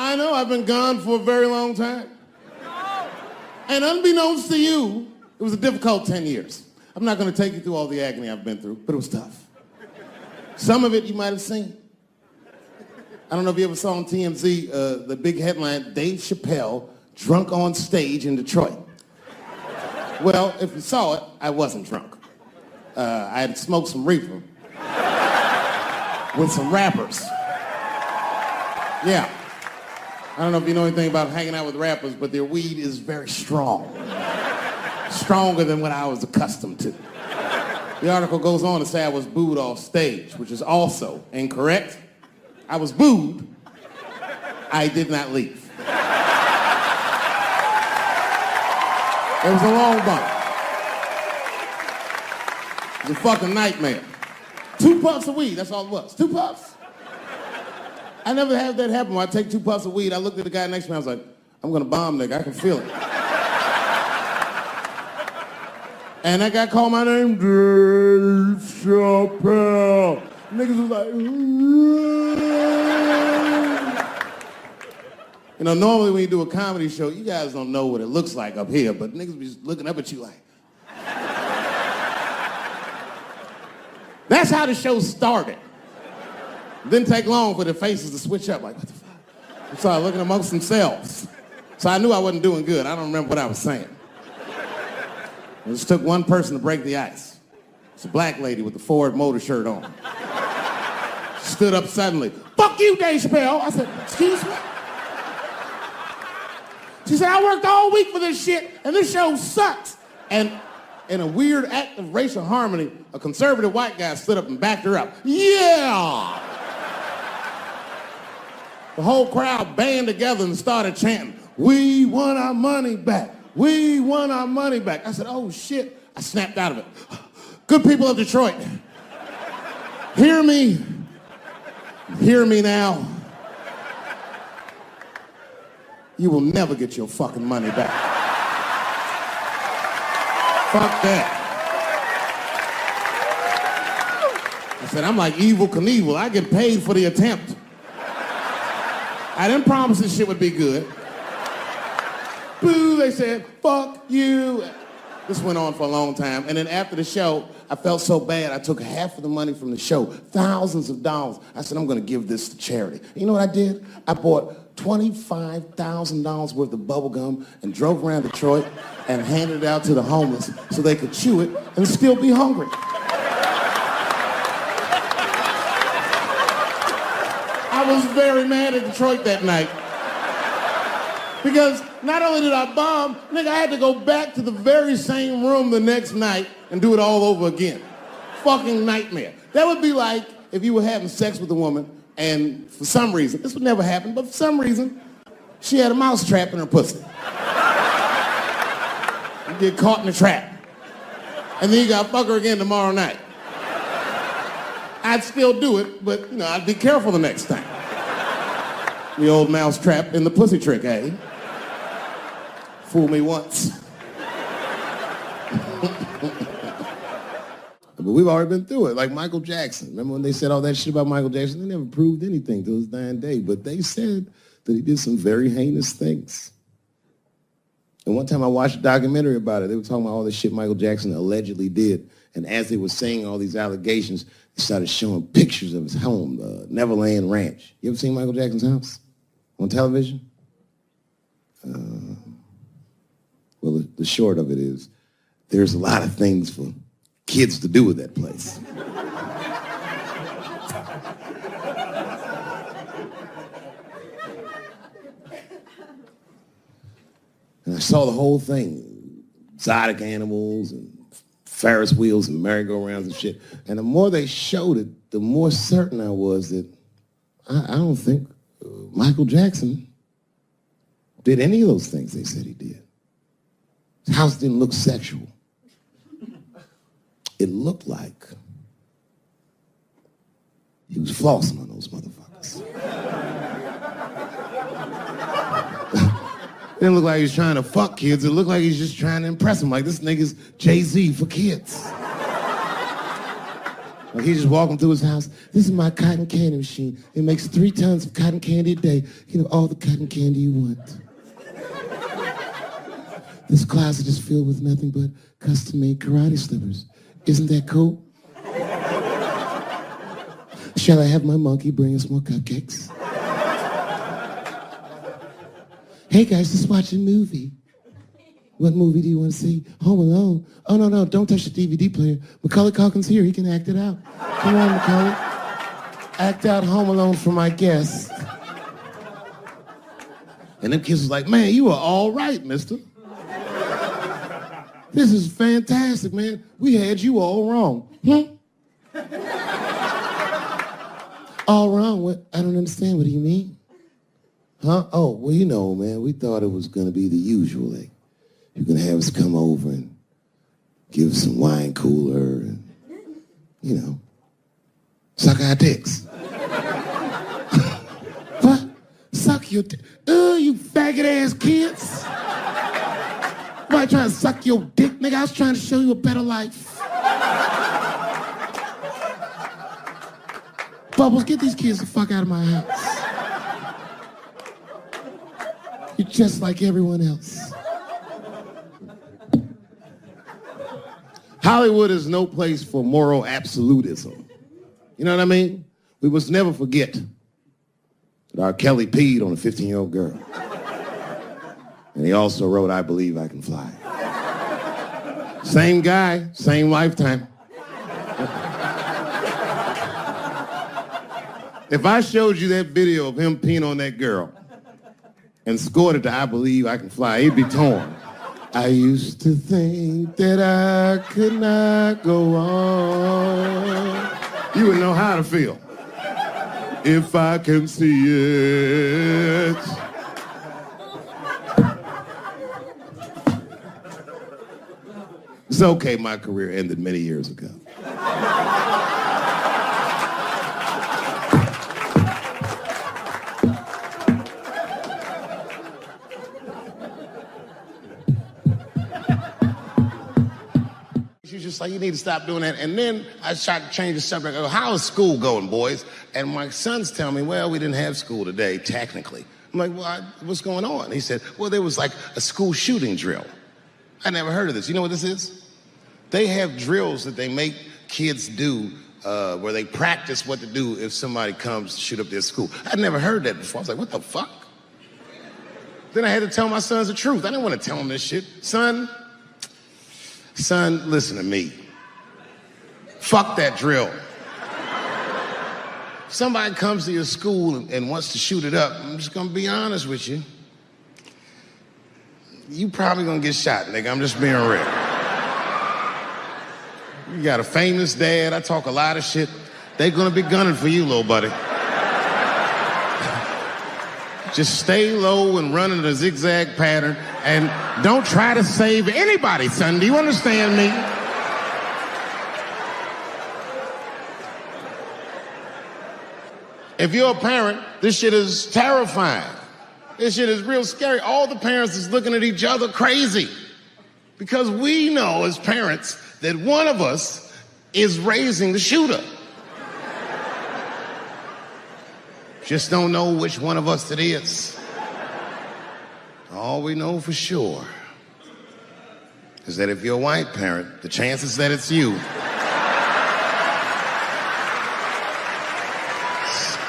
I know, I've been gone for a very long time. And unbeknownst to you, it was a difficult 10 years. I'm not going to take you through all the agony I've been through, but it was tough. Some of it you might have seen. I don't know if you ever saw on TMZ the big headline, Dave Chappelle, drunk on stage in Detroit. Well, if you saw it, I wasn't drunk. I had smoked some reefer with some rappers. Yeah. I don't know if you know anything about hanging out with rappers, but their weed is very strong. Stronger than what I was accustomed to. The article goes on to say I was booed off stage, which is also incorrect. I was booed. I did not leave. It was a long bump. It was a fucking nightmare. 2 puffs of weed, that's all it was. 2 puffs. I never had that happen when I take 2 puffs of weed. I looked at the guy next to me, I was like, I'm gonna bomb, nigga, I can feel it. And that guy called my name, Dave Chappelle. Niggas was like, you know, normally when you do a comedy show, you guys don't know what it looks like up here, but niggas be just looking up at you like. That's how the show started. Didn't take long for the faces to switch up, like, what the fuck? They started looking amongst themselves. So I knew I wasn't doing good. I don't remember what I was saying. It just took one person to break the ice. It's a black lady with a Ford Motor shirt on. She stood up suddenly. Fuck you, Dave Chappelle. I said, excuse me? She said, I worked all week for this shit, and this show sucks. And in a weird act of racial harmony, a conservative white guy stood up and backed her up. Yeah! The whole crowd band together and started chanting, we want our money back. We want our money back. I said, oh shit. I snapped out of it. Good people of Detroit, hear me. Hear me now. You will never get your fucking money back. Fuck that. I said, I'm like Evel Knievel. I get paid for the attempt. I didn't promise this shit would be good. Boo, they said, fuck you. This went on for a long time. And then after the show, I felt so bad, I took half of the money from the show, thousands of dollars. I said, I'm gonna give this to charity. You know what I did? I bought $25,000 worth of bubble gum and drove around Detroit and handed it out to the homeless so they could chew it and still be hungry. I was very mad at Detroit that night. Because not only did I bomb, nigga, I had to go back to the very same room the next night and do it all over again. Fucking nightmare. That would be like if you were having sex with a woman and for some reason, this would never happen, but for some reason, she had a mouse trap in her pussy. You get caught in the trap. And then you gotta fuck her again tomorrow night. I'd still do it, but you know, I'd be careful the next time. The old mouse trap in the pussy trick, eh? Fool me once. But we've already been through it, like Michael Jackson. Remember when they said all that shit about Michael Jackson? They never proved anything till his dying day, but they said that he did some very heinous things. And one time I watched a documentary about it. They were talking about all the shit Michael Jackson allegedly did. And as they were saying all these allegations, they started showing pictures of his home, Neverland Ranch. You ever seen Michael Jackson's house on television? Well, the short of it is, there's a lot of things for kids to do with that place. And I saw the whole thing, exotic animals and Ferris wheels and merry-go-rounds and shit. And the more they showed it, the more certain I was that I don't think Michael Jackson did any of those things they said he did. His house didn't look sexual. It looked like he was flossing on those motherfuckers. It didn't look like he was trying to fuck kids. It looked like he was just trying to impress them. Like, this nigga's Jay-Z for kids. Like he's just walking through his house. This is my cotton candy machine. It makes 3 tons of cotton candy a day. You know, all the cotton candy you want. This closet is filled with nothing but custom-made karate slippers. Isn't that cool? Shall I have my monkey bring us more cupcakes? Hey guys, let's watch a movie. What movie do you want to see? Home Alone. Oh, no, don't touch the DVD player. Macaulay Culkin's here. He can act it out. Come on, Macaulay. Act out Home Alone for my guest. And them kids was like, man, you are all right, mister. This is fantastic, man. We had you all wrong. All wrong? What? I don't understand. What do you mean? Huh? Oh, well, you know, man, we thought it was going to be the usual. Like, you're going to have us come over and give us some wine cooler and, you know, suck our dicks. What? Suck your dick? You faggot-ass kids. Nobody trying to suck your dick, nigga. I was trying to show you a better life. Bubbles, get these kids the fuck out of my house. You're just like everyone else. Hollywood is no place for moral absolutism. You know what I mean? We must never forget that R. Kelly peed on a 15-year-old girl. And he also wrote, I Believe I Can Fly. Same guy, same lifetime. If I showed you that video of him peeing on that girl and scored it to I Believe I Can Fly, he'd be torn. I used to think that I could not go on. You would know how to feel. If I can see it. It's okay, my career ended many years ago. She's just like, you need to stop doing that. And then I tried to change the subject. I go, how is school going, boys? And my sons tell me, well, we didn't have school today, technically. I'm like, well, what's going on? He said, well, there was like a school shooting drill. I never heard of this. You know what this is? They have drills that they make kids do where they practice what to do if somebody comes to shoot up their school. I'd never heard that before. I was like, what the fuck? Then I had to tell my sons the truth. I didn't want to tell them this shit. Son, listen to me. Fuck that drill. Somebody comes to your school and wants to shoot it up, I'm just gonna be honest with you. You probably gonna get shot, nigga. I'm just being real. You got a famous dad. I talk a lot of shit. They gonna be gunning for you, little buddy. Just stay low and run in a zigzag pattern and don't try to save anybody, son. Do you understand me? If you're a parent, this shit is terrifying. This shit is real scary. All the parents is looking at each other crazy. Because we know as parents that one of us is raising the shooter. Just don't know which one of us it is. All we know for sure is that if you're a white parent, the chances that it's you is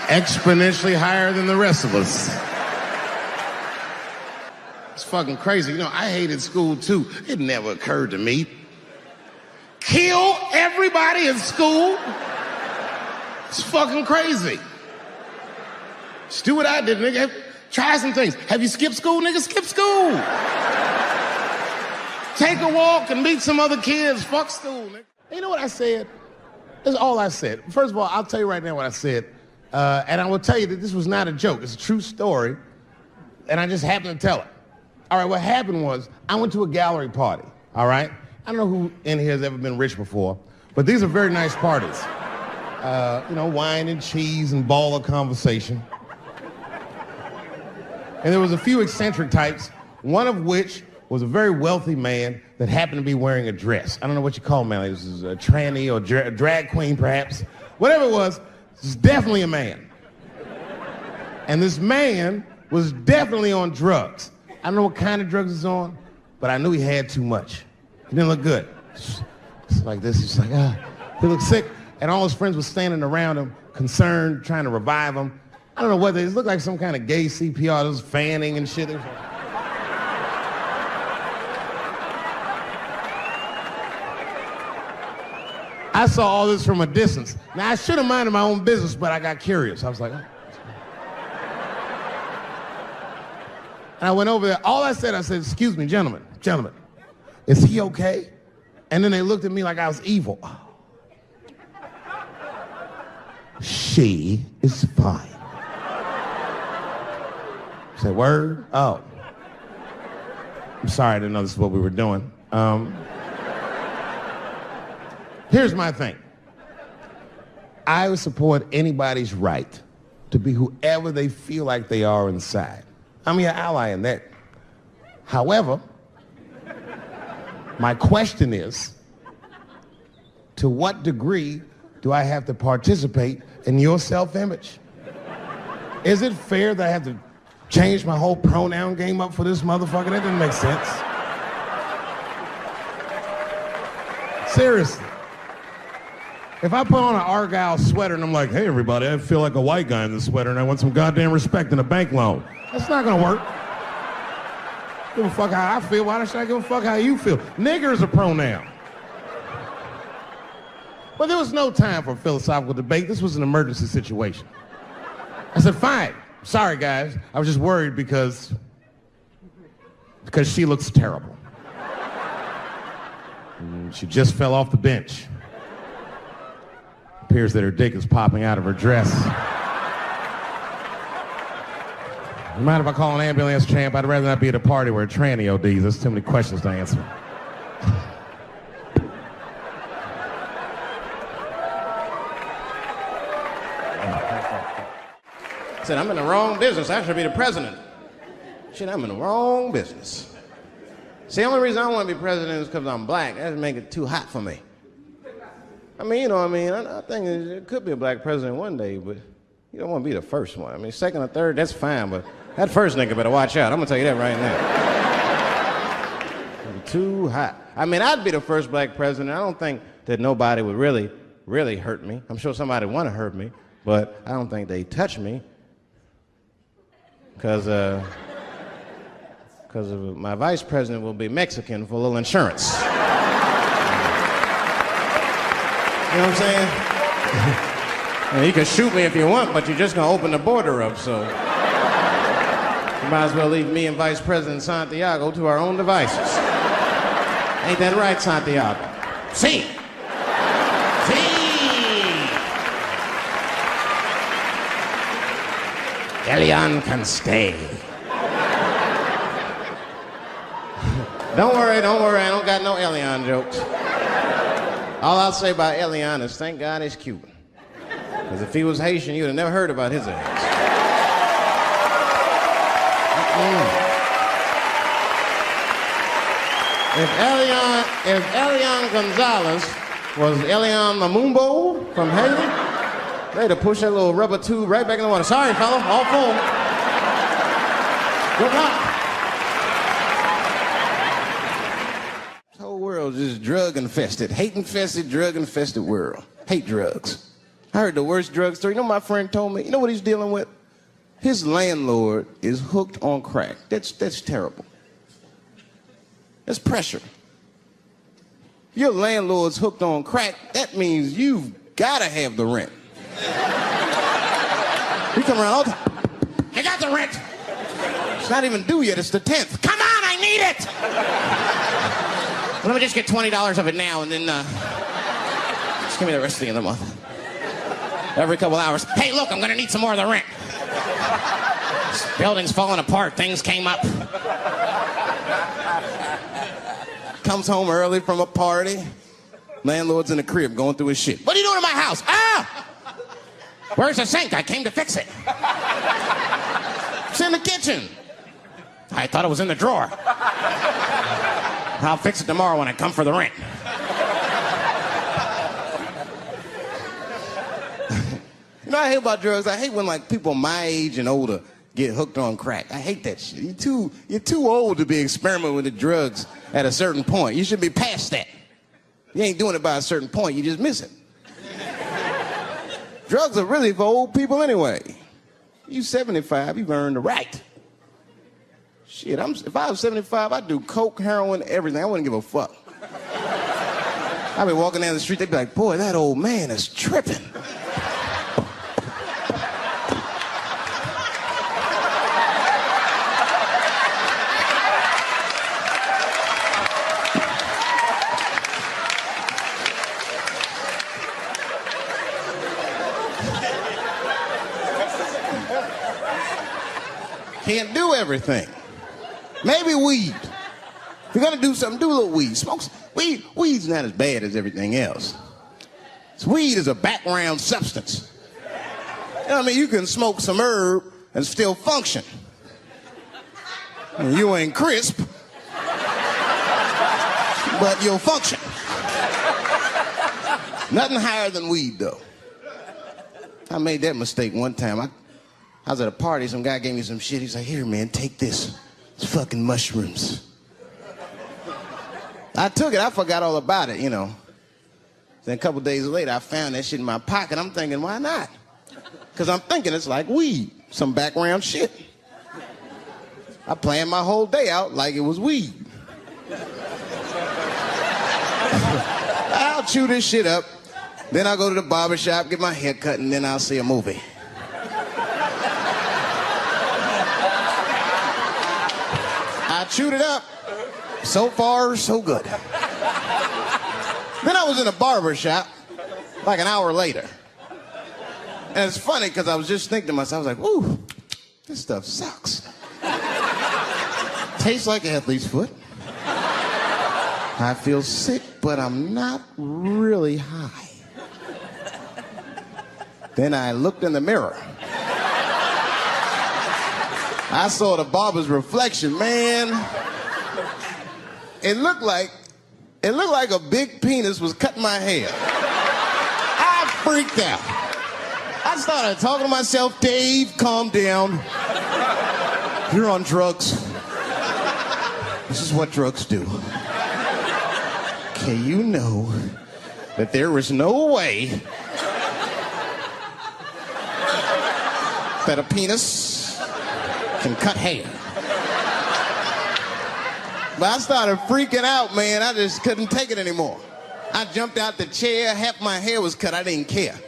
exponentially higher than the rest of us. It's fucking crazy. You know, I hated school too. It never occurred to me. Kill everybody in school? It's fucking crazy. Just do what I did, nigga. Try some things. Have you skipped school, nigga? Skip school. Take a walk and meet some other kids. Fuck school, nigga. You know what I said? That's all I said. First of all, I'll tell you right now what I said. And I will tell you that this was not a joke. It's a true story. And I just happened to tell it. All right, what happened was I went to a gallery party, all right? I don't know who in here has ever been rich before, but these are very nice parties. You know, wine and cheese and baller conversation. And there was a few eccentric types, one of which was a very wealthy man that happened to be wearing a dress. I don't know what you call him, man. This is a tranny or a drag queen, perhaps. Whatever it was definitely a man. And this man was definitely on drugs. I don't know what kind of drugs he's on, but I knew he had too much. He didn't look good. It's like this, he's like, he looked sick. And all his friends were standing around him, concerned, trying to revive him. I don't know whether it looked like some kind of gay CPR. There was fanning and shit. I saw all this from a distance. Now, I should have minded my own business, but I got curious. I was like, oh. And I went over there. All I said, excuse me, gentlemen, is he okay? And then they looked at me like I was evil. Oh. She is fine. I said, word? Oh. I'm sorry, I didn't know this is what we were doing. Here's my thing. I would support anybody's right to be whoever they feel like they are inside. I'm your ally in that. However, my question is, to what degree do I have to participate in your self-image? Is it fair that I have to change my whole pronoun game up for this motherfucker? That doesn't make sense. Seriously. If I put on an Argyle sweater and I'm like, hey everybody, I feel like a white guy in this sweater and I want some goddamn respect and a bank loan. That's not gonna work. Give a fuck how I feel. Why should I give a fuck how you feel? Nigger is a pronoun. But there was no time for philosophical debate. This was an emergency situation. I said, fine. Sorry, guys. I was just worried because she looks terrible. And she just fell off the bench. Appears that her dick is popping out of her dress. You mind if I call an ambulance, champ? I'd rather not be at a party where a tranny ODs. There's too many questions to answer. I said, I'm in the wrong business. I should be the president. Shit, I'm in the wrong business. See, the only reason I want to be president is because I'm black. That would make it too hot for me. I mean, you know what I mean? I think it could be a black president one day, but you don't want to be the first one. I mean, second or third, that's fine, but that first nigga better watch out. I'm going to tell you that right now. It'd be too hot. I mean, I'd be the first black president. I don't think that nobody would really hurt me. I'm sure somebody would want to hurt me, but I don't think they'd touch me because my vice president will be Mexican for a little insurance. You know what I'm saying? Well, you can shoot me if you want, but you're just gonna open the border up, so you might as well leave me and Vice President Santiago to our own devices. Ain't that right, Santiago? See. Elian can stay. Don't worry, I don't got no Elian jokes. All I'll say about Elian is thank God he's Cuban. Because if he was Haitian, you'd have never heard about his ass. If Elian Gonzalez was Elian Mamumbo from Haiti, they'd have pushed that little rubber tube right back in the water. Sorry, fella, all full. Good luck. Just drug infested, hate infested, drug infested world. Hate drugs. I heard the worst drug story. You know, my friend told me, you know what he's dealing with? His landlord is hooked on crack. That's terrible. That's pressure. If your landlord's hooked on crack, that means you've got to have the rent. You come around all the time. I got the rent. It's not even due yet. It's the 10th. Come on, I need it. Let me just get $20 of it now and then just give me the rest of the end of the month. Every couple hours. Hey, look, I'm gonna need some more of the rent. This building's falling apart. Things came up. Comes home early from a party. Landlord's in the crib going through his shit. What are you doing in my house? Ah! Where's the sink? I came to fix it. It's in the kitchen. I thought it was in the drawer. I'll fix it tomorrow when I come for the rent. You know what I hate about drugs? I hate when like people my age and older get hooked on crack. I hate that shit. You're too old to be experimenting with the drugs at a certain point. You should be past that. You ain't doing it by a certain point, you just miss it. Drugs are really for old people anyway. You 75, you've earned the right. Shit, if I was 75, I'd do coke, heroin, everything. I wouldn't give a fuck. I'd be walking down the street, they'd be like, boy, that old man is tripping. Can't do everything. Maybe weed. If you're gonna do something, do a little weed. Smoke some. Weed's not as bad as everything else. Weed is a background substance. You know what I mean? You can smoke some herb and still function. And you ain't crisp, but you'll function. Nothing higher than weed, though. I made that mistake one time. I was at a party, some guy gave me some shit. He's like, here, man, take this. It's fucking mushrooms. I took it, I forgot all about it, you know. Then a couple days later, I found that shit in my pocket. I'm thinking, why not? Because I'm thinking it's like weed, some background shit. I planned my whole day out like it was weed. I'll chew this shit up, then I'll go to the barber shop, get my hair cut, and then I'll see a movie. I chewed it up. So far, so good. Then I was in a barber shop like an hour later. And it's funny because I was just thinking to myself, I was like, ooh, this stuff sucks. Tastes like athlete's foot. I feel sick, but I'm not really high. Then I looked in the mirror. I saw the barber's reflection, man. It looked like a big penis was cutting my hair. I freaked out. I started talking to myself, Dave, calm down. You're on drugs. This is what drugs do. Okay, you know that there is no way that a penis can cut hair. But I started freaking out, man. I just couldn't take it anymore. I jumped out the chair, half my hair was cut, I didn't care.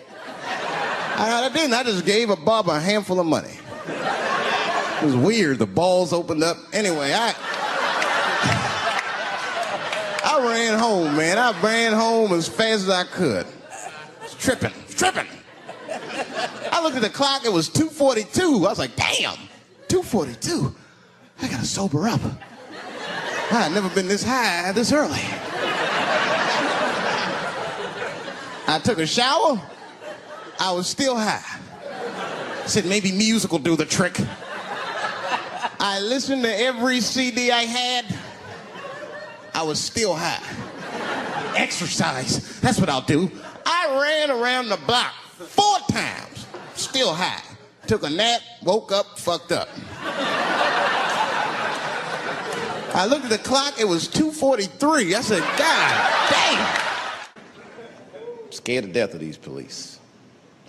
I didn't, I just gave a barber a handful of money. It was weird, the balls opened up. Anyway, I ran home, man. I ran home as fast as I could. It's tripping. I looked at the clock, it was 2:42. I was like, damn, 2:42. I gotta sober up. I had never been this high this early. I took a shower. I was still high. I said maybe music will do the trick. I listened to every CD I had. I was still high. Exercise, that's what I'll do. I ran around the block 4 times, still high. Took a nap, woke up, fucked up. I looked at the clock, it was 2:43. I said, God damn. I'm scared to death of these police.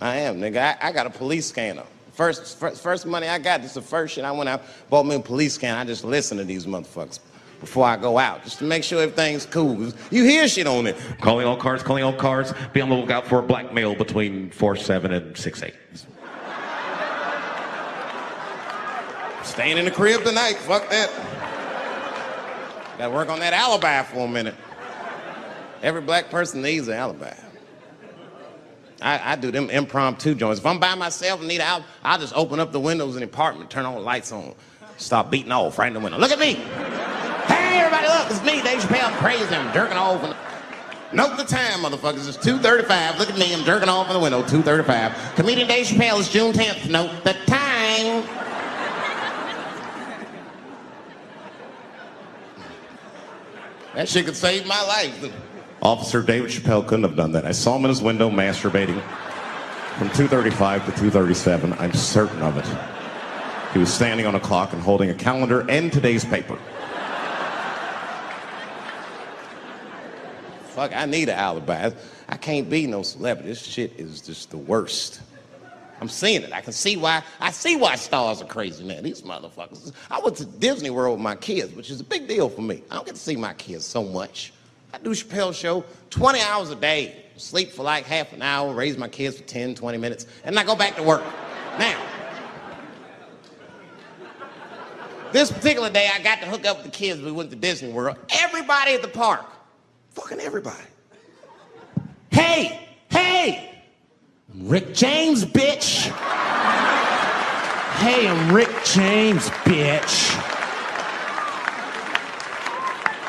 I am, nigga. I got a police scanner. First money I got, this is the first shit I went out, bought me a police scanner. I just listen to these motherfuckers before I go out, just to make sure everything's cool. You hear shit on it. Calling all cars. Be on the lookout for a black male between 4'7" and 6'8". Staying in the crib tonight, fuck that. Gotta work on that alibi for a minute. Every black person needs an alibi. I do them impromptu joints. If I'm by myself and need out, I'll just open up the windows in the apartment, turn all the lights on, start beating off right in the window. Look at me. Hey, everybody, look, it's me, Dave Chappelle. I'm crazy, I'm jerking off. Note the time, motherfuckers. It's 2:35. Look at me, I'm jerking off in the window, 2:35. Comedian Dave Chappelle is June 10th. Note the time. That shit could save my life. Officer Dave Chappelle couldn't have done that. I saw him in his window masturbating from 2:35 to 2:37. I'm certain of it. He was standing on a clock and holding a calendar and today's paper. Fuck, I need an alibi. I can't be no celebrity. This shit is just the worst. I'm seeing it. I see why stars are crazy now. These motherfuckers. I went to Disney World with my kids, which is a big deal for me. I don't get to see my kids so much. I do Chappelle show 20 hours a day, sleep for like half an hour, raise my kids for 10, 20 minutes, and I go back to work. Now, this particular day, I got to hook up with the kids. We went to Disney World. Everybody at the park, fucking everybody. Hey! I'm Rick James, bitch! Hey, I'm Rick James, bitch!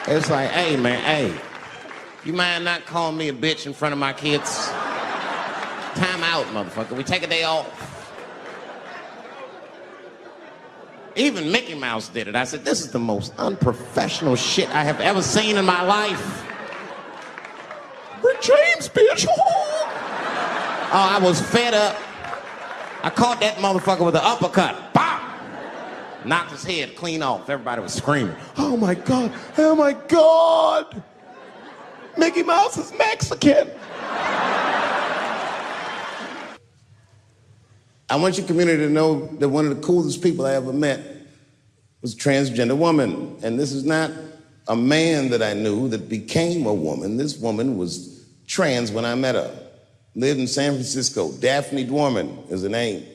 It's like, hey, man, hey. You mind not calling me a bitch in front of my kids? Time out, motherfucker. We take a day off. Even Mickey Mouse did it. I said, this is the most unprofessional shit I have ever seen in my life. Rick James, bitch. Oh, I was fed up. I caught that motherfucker with an uppercut. Bop! Knocked his head clean off. Everybody was screaming. Oh my God, oh my God. Mickey Mouse is Mexican. I want your community to know that one of the coolest people I ever met was a transgender woman. And this is not a man that I knew that became a woman. This woman was trans when I met her. Lived in San Francisco. Daphne Dworman is her name.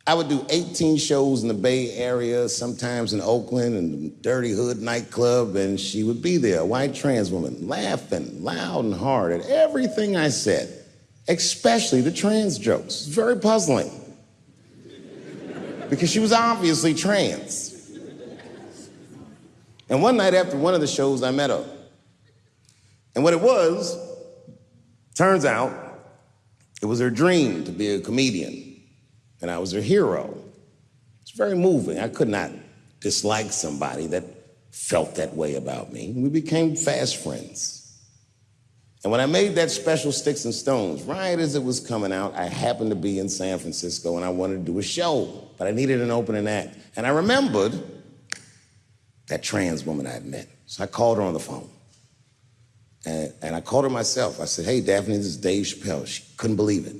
I would do 18 shows in the Bay Area, sometimes in Oakland and the Dirty Hood nightclub, and she would be there, a white trans woman, laughing loud and hard at everything I said, especially the trans jokes. It's very puzzling because she was obviously trans. And one night after one of the shows, I met her. And what it was, turns out, it was her dream to be a comedian. And I was her hero. It's very moving. I could not dislike somebody that felt that way about me. We became fast friends. And when I made that special Sticks and Stones, right as it was coming out, I happened to be in San Francisco and I wanted to do a show, but I needed an opening act. And I remembered that trans woman I had met. So I called her on the phone. And I called her myself. I said, hey, Daphne, this is Dave Chappelle. She couldn't believe it.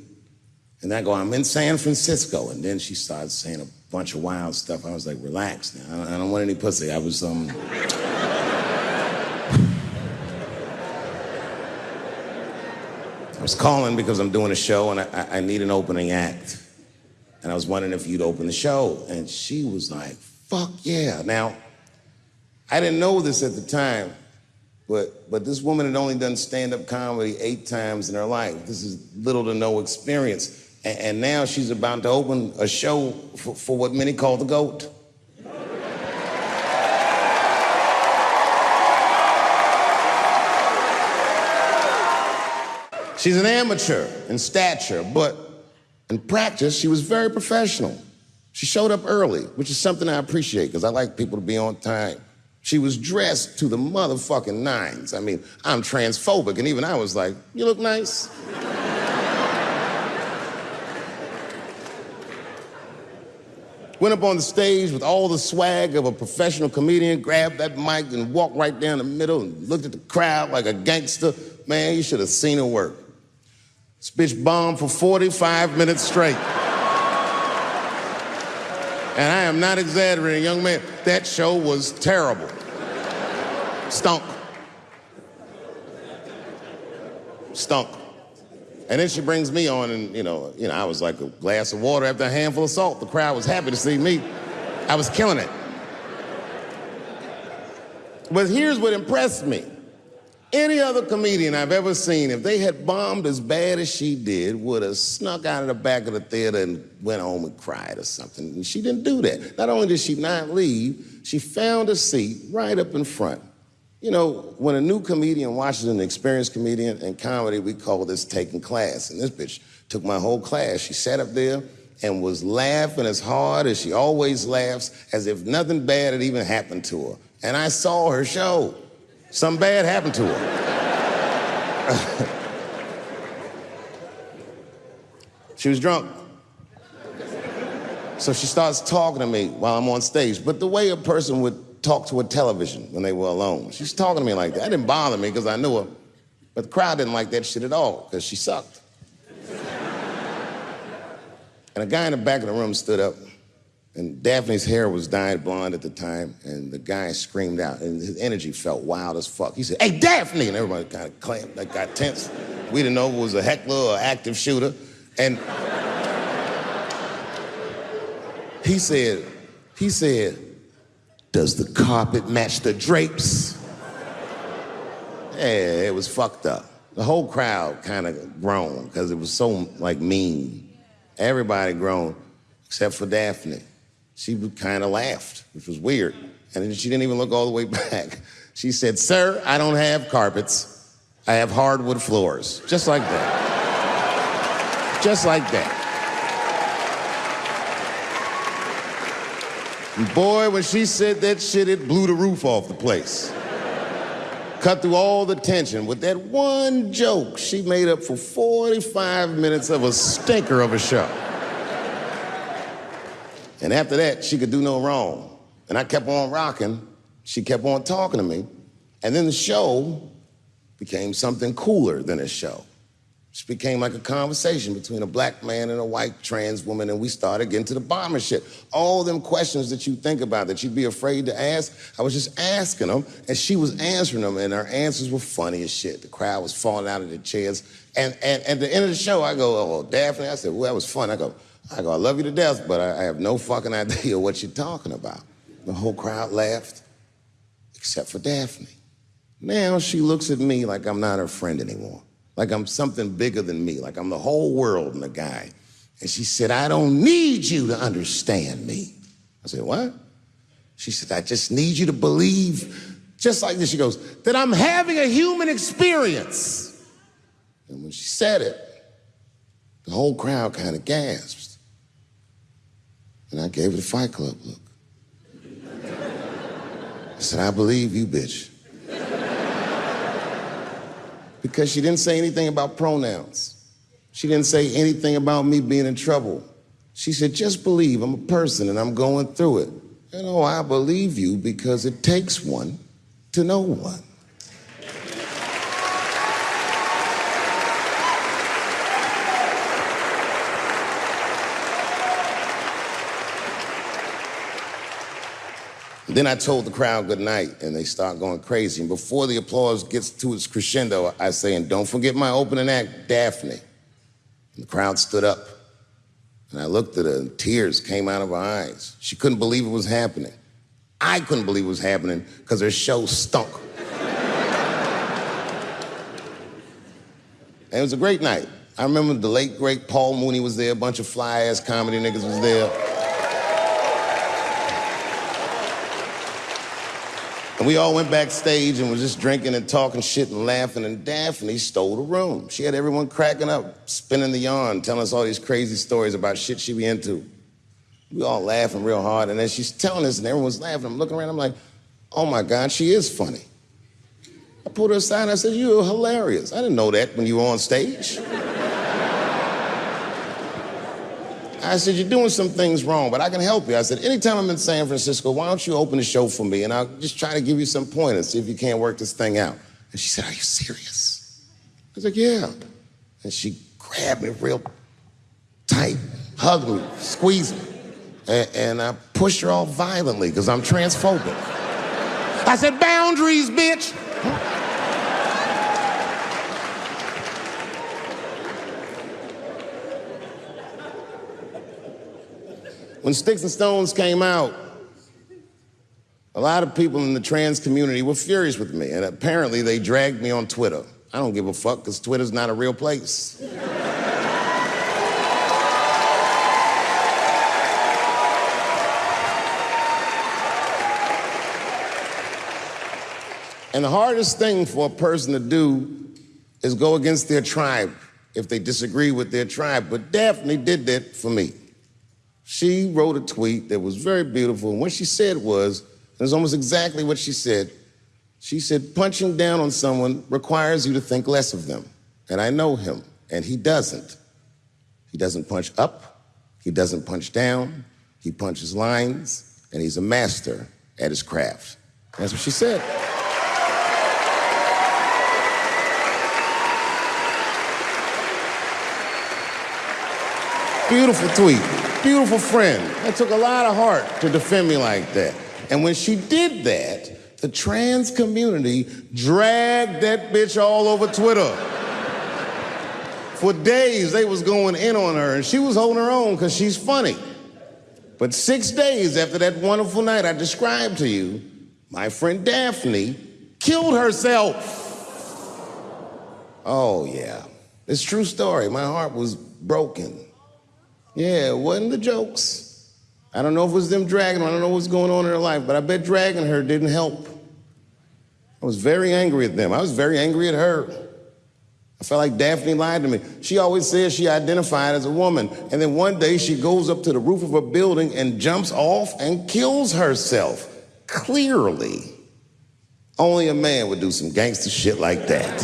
And I go, I'm in San Francisco. And then she started saying a bunch of wild stuff. I was like, relax now. I don't want any pussy. I was, I was calling because I'm doing a show and I need an opening act. And I was wondering if you'd open the show. And she was like, fuck yeah. Now, I didn't know this at the time, but this woman had only done stand-up comedy 8 times in her life. This is little to no experience. And now she's about to open a show for what many call the GOAT. She's an amateur in stature, but in practice, she was very professional. She showed up early, which is something I appreciate, because I like people to be on time. She was dressed to the motherfucking nines. I mean, I'm transphobic, and even I was like, you look nice. Went up on the stage with all the swag of a professional comedian, grabbed that mic and walked right down the middle and looked at the crowd like a gangster. Man, you should have seen her work. This bitch bombed for 45 minutes straight. And I am not exaggerating, young man. That show was terrible. Stunk. Stunk. And then she brings me on and, you know, I was like a glass of water after a handful of salt. The crowd was happy to see me. I was killing it. But here's what impressed me. Any other comedian I've ever seen, if they had bombed as bad as she did, would have snuck out of the back of the theater and went home and cried or something. And she didn't do that. Not only did she not leave, she found a seat right up in front. You know, when a new comedian watches an experienced comedian in comedy, we call this taking class. And this bitch took my whole class. She sat up there and was laughing as hard as she always laughs, as if nothing bad had even happened to her. And I saw her show. Something bad happened to her. She was drunk. So she starts talking to me while I'm on stage, but the way a person would talk to a television when they were alone. She's talking to me like that. That didn't bother me because I knew her, but the crowd didn't like that shit at all because she sucked. And a guy in the back of the room stood up, and Daphne's hair was dyed blonde at the time, and the guy screamed out, and his energy felt wild as fuck. He said, "Hey, Daphne!" And everybody kind of clamped, like got tense. We didn't know if it was a heckler or active shooter. And he said, "Does the carpet match the drapes?" Yeah, it was fucked up. The whole crowd kind of groaned because it was so, like, mean. Everybody groaned, except for Daphne. She kind of laughed, which was weird. And then she didn't even look all the way back. She said, "Sir, I don't have carpets. I have hardwood floors." Just like that. Just like that. And boy, when she said that shit, it blew the roof off the place. Cut through all the tension. With that one joke, she made up for 45 minutes of a stinker of a show. And after that, she could do no wrong. And I kept on rocking. She kept on talking to me. And then the show became something cooler than a show. It became like a conversation between a black man and a white trans woman, and we started getting to the bottom of shit. All them questions that you think about that you'd be afraid to ask, I was just asking them, and she was answering them, and her answers were funny as shit. The crowd was falling out of their chairs. And at the end of the show, I go, "Oh, Daphne," I said, "Well, that was fun." I go, "I love you to death, but I have no fucking idea what you're talking about." The whole crowd laughed, except for Daphne. Now she looks at me like I'm not her friend anymore. Like I'm something bigger than me, like I'm the whole world and a guy. And she said, "I don't need you to understand me." I said, "What?" She said, "I just need you to believe," just like this, she goes, "that I'm having a human experience." And when she said it, the whole crowd kind of gasped. And I gave her the Fight Club look. I said, "I believe you, bitch." Because she didn't say anything about pronouns. She didn't say anything about me being in trouble. She said, "Just believe I'm a person and I'm going through it." And oh, I believe you because it takes one to know one. Then I told the crowd good night, and they start going crazy. And before the applause gets to its crescendo, I say, "And don't forget my opening act, Daphne." And the crowd stood up, and I looked at her, and tears came out of her eyes. She couldn't believe it was happening. I couldn't believe it was happening because her show stunk. And it was a great night. I remember the late, great Paul Mooney was there, a bunch of fly-ass comedy niggas was there. And we all went backstage and was just drinking and talking shit and laughing, and Daphne stole the room. She had everyone cracking up, spinning the yarn, telling us all these crazy stories about shit she be into. We all laughing real hard, and as she's telling us and everyone's laughing, I'm looking around, I'm like, "Oh my God, she is funny." I pulled her aside and I said, "You're hilarious. I didn't know that when you were on stage." I said, "You're doing some things wrong, but I can help you." I said, "Anytime I'm in San Francisco, why don't you open the show for me, and I'll just try to give you some pointers, see if you can't work this thing out." And she said, "Are you serious?" I was like, "Yeah." And she grabbed me real tight, hugged me, squeezed me, and I pushed her off violently because I'm transphobic. I said, "Boundaries, bitch." When Sticks and Stones came out, a lot of people in the trans community were furious with me, and apparently they dragged me on Twitter. I don't give a fuck, because Twitter's not a real place. And the hardest thing for a person to do is go against their tribe if they disagree with their tribe. But Daphne did that for me. She wrote a tweet that was very beautiful, and what she said was, it was almost exactly what she said, She said, punching down on someone requires you to think less of them. And I know him, and he doesn't. He doesn't punch up, he doesn't punch down, he punches lines, and he's a master at his craft. That's what she said. Beautiful tweet, beautiful friend. That took a lot of heart to defend me like that. And when she did that, the trans community dragged that bitch all over Twitter. For days, they was going in on her, and she was holding her own because she's funny. But 6 days after that wonderful night I described to you, my friend Daphne killed herself. Oh, yeah. It's a true story. My heart was broken. Yeah, it wasn't the jokes. I don't know if it was them dragging her. I don't know what's going on in her life, but I bet dragging her didn't help. I was very angry at them. I was very angry at her. I felt like Daphne lied to me. She always says she identified as a woman, and then one day she goes up to the roof of a building and jumps off and kills herself. Clearly, only a man would do some gangster shit like that.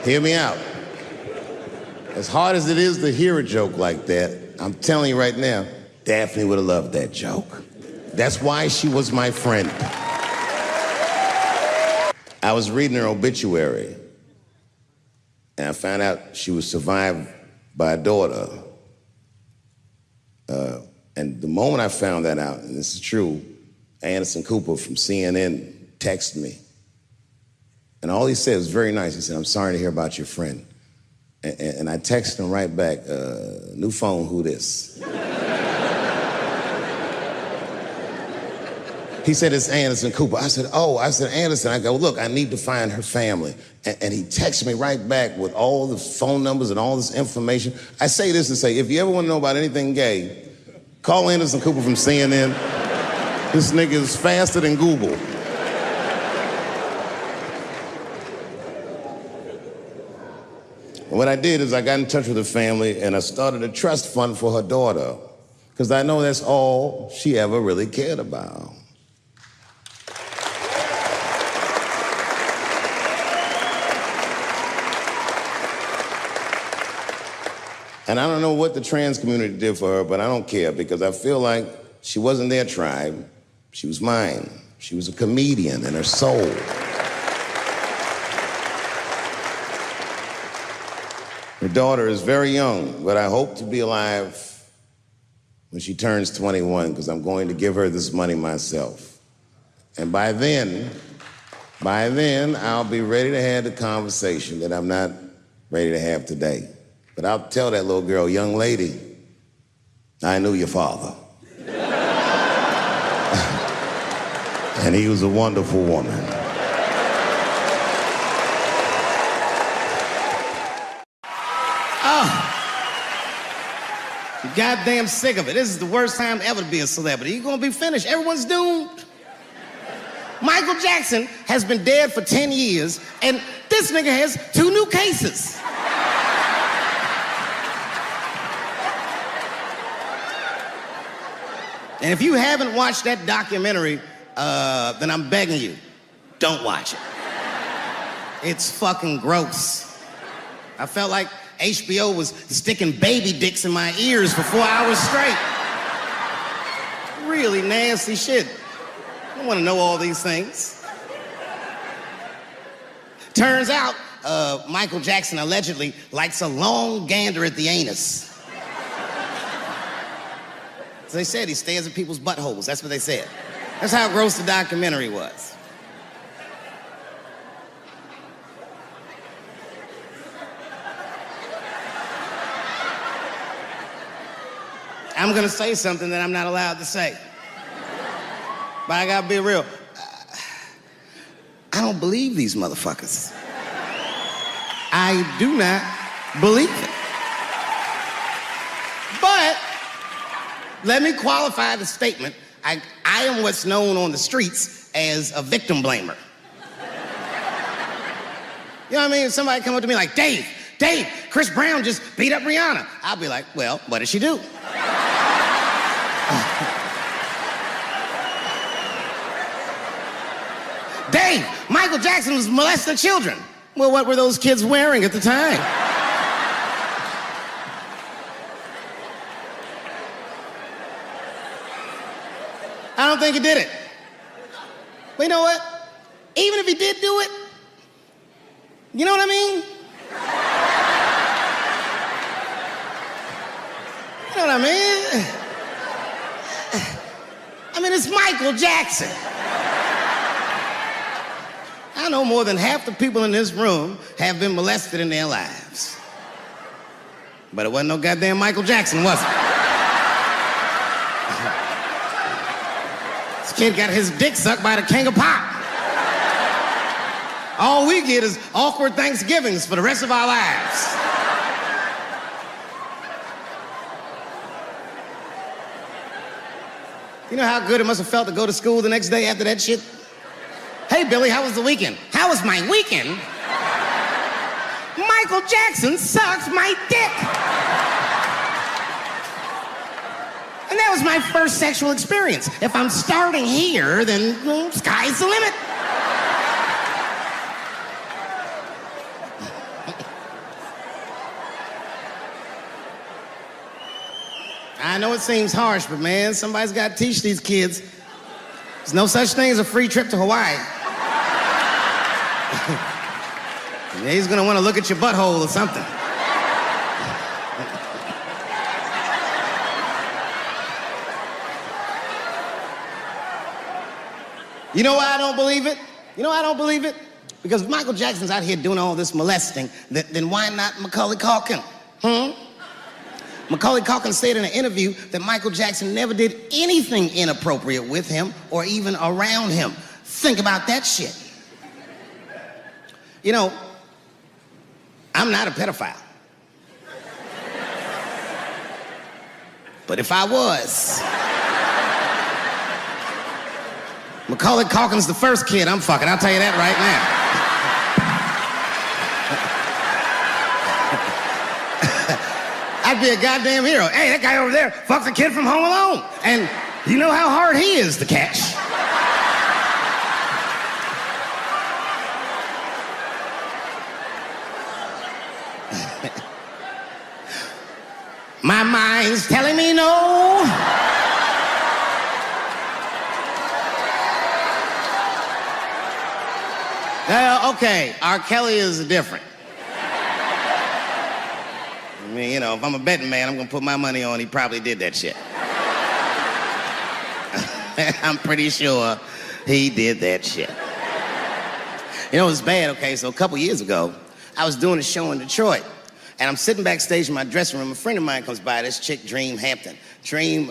Hear me out. As hard as it is to hear a joke like that, I'm telling you right now, Daphne would have loved that joke. That's why she was my friend. I was reading her obituary, and I found out she was survived by a daughter. And the moment I found that out, and this is true, Anderson Cooper from CNN texted me. And all he said was very nice. He said, "I'm sorry to hear about your friend." And I texted him right back, "New phone, who this?" He said, "It's Anderson Cooper." I said, "Oh," I said, "Anderson." I go, "Look, I need to find her family." And he texted me right back with all the phone numbers and all this information. I say this to say, if you ever want to know about anything gay, call Anderson Cooper from CNN. This nigga is faster than Google. And what I did is I got in touch with her family and I started a trust fund for her daughter, because I know that's all she ever really cared about. And I don't know what the trans community did for her, but I don't care, because I feel like she wasn't their tribe, she was mine. She was a comedian in her soul. Her daughter is very young, but I hope to be alive when she turns 21, because I'm going to give her this money myself. And by then, I'll be ready to have the conversation that I'm not ready to have today. But I'll tell that little girl, "Young lady, I knew your father." And he was a wonderful woman. Oh, I'm goddamn sick of it. This is the worst time ever to be a celebrity. You're gonna be finished. Everyone's doomed. Michael Jackson has been dead for 10 years, and this nigga has 2 new cases. And if you haven't watched that documentary, then I'm begging you, don't watch it. It's fucking gross. I felt like HBO was sticking baby dicks in my ears for 4 hours straight. Really nasty shit. I don't want to know all these things. Turns out, Michael Jackson allegedly likes a long gander at the anus. So they said he stares at people's buttholes. That's what they said. That's how gross the documentary was. I'm gonna say something that I'm not allowed to say. But I gotta be real. I don't believe these motherfuckers. I do not believe it. But let me qualify the statement. I am what's known on the streets as a victim blamer. You know what I mean? If somebody come up to me like, Dave, Chris Brown just beat up Rihanna. I'll be like, well, what did she do? Michael Jackson was molesting children. Well, what were those kids wearing at the time? I don't think he did it. But you know what? Even if he did do it, you know what I mean? You know what I mean? I mean, it's Michael Jackson. I know more than half the people in this room have been molested in their lives. But it wasn't no goddamn Michael Jackson, was it? This kid got his dick sucked by the king of pop. All we get is awkward Thanksgivings for the rest of our lives. You know how good it must have felt to go to school the next day after that shit? Hey, Billy, how was the weekend? How was my weekend? Michael Jackson sucks my dick. And that was my first sexual experience. If I'm starting here, then well, sky's the limit. I know it seems harsh, but man, somebody's got to teach these kids. There's no such thing as a free trip to Hawaii. Yeah, he's gonna want to look at your butthole or something. You know why I don't believe it? You know why I don't believe it? Because if Michael Jackson's out here doing all this molesting, then why not Macaulay Culkin? Macaulay Culkin said in an interview that Michael Jackson never did anything inappropriate with him or even around him. Think about that shit. You know, I'm not a pedophile. But if I was, Macaulay Culkin's the first kid I'm fucking, I'll tell you that right now. I'd be a goddamn hero. Hey, that guy over there fucks a kid from Home Alone. And you know how hard he is to catch. My mind's telling me no. Okay, R. Kelly is different. I mean, you know, if I'm a betting man, I'm gonna put my money on he probably did that shit. I'm pretty sure he did that shit. You know, it was bad, okay, so a couple years ago, I was doing a show in Detroit, and I'm sitting backstage in my dressing room. A friend of mine comes by, this chick, Dream Hampton. Dream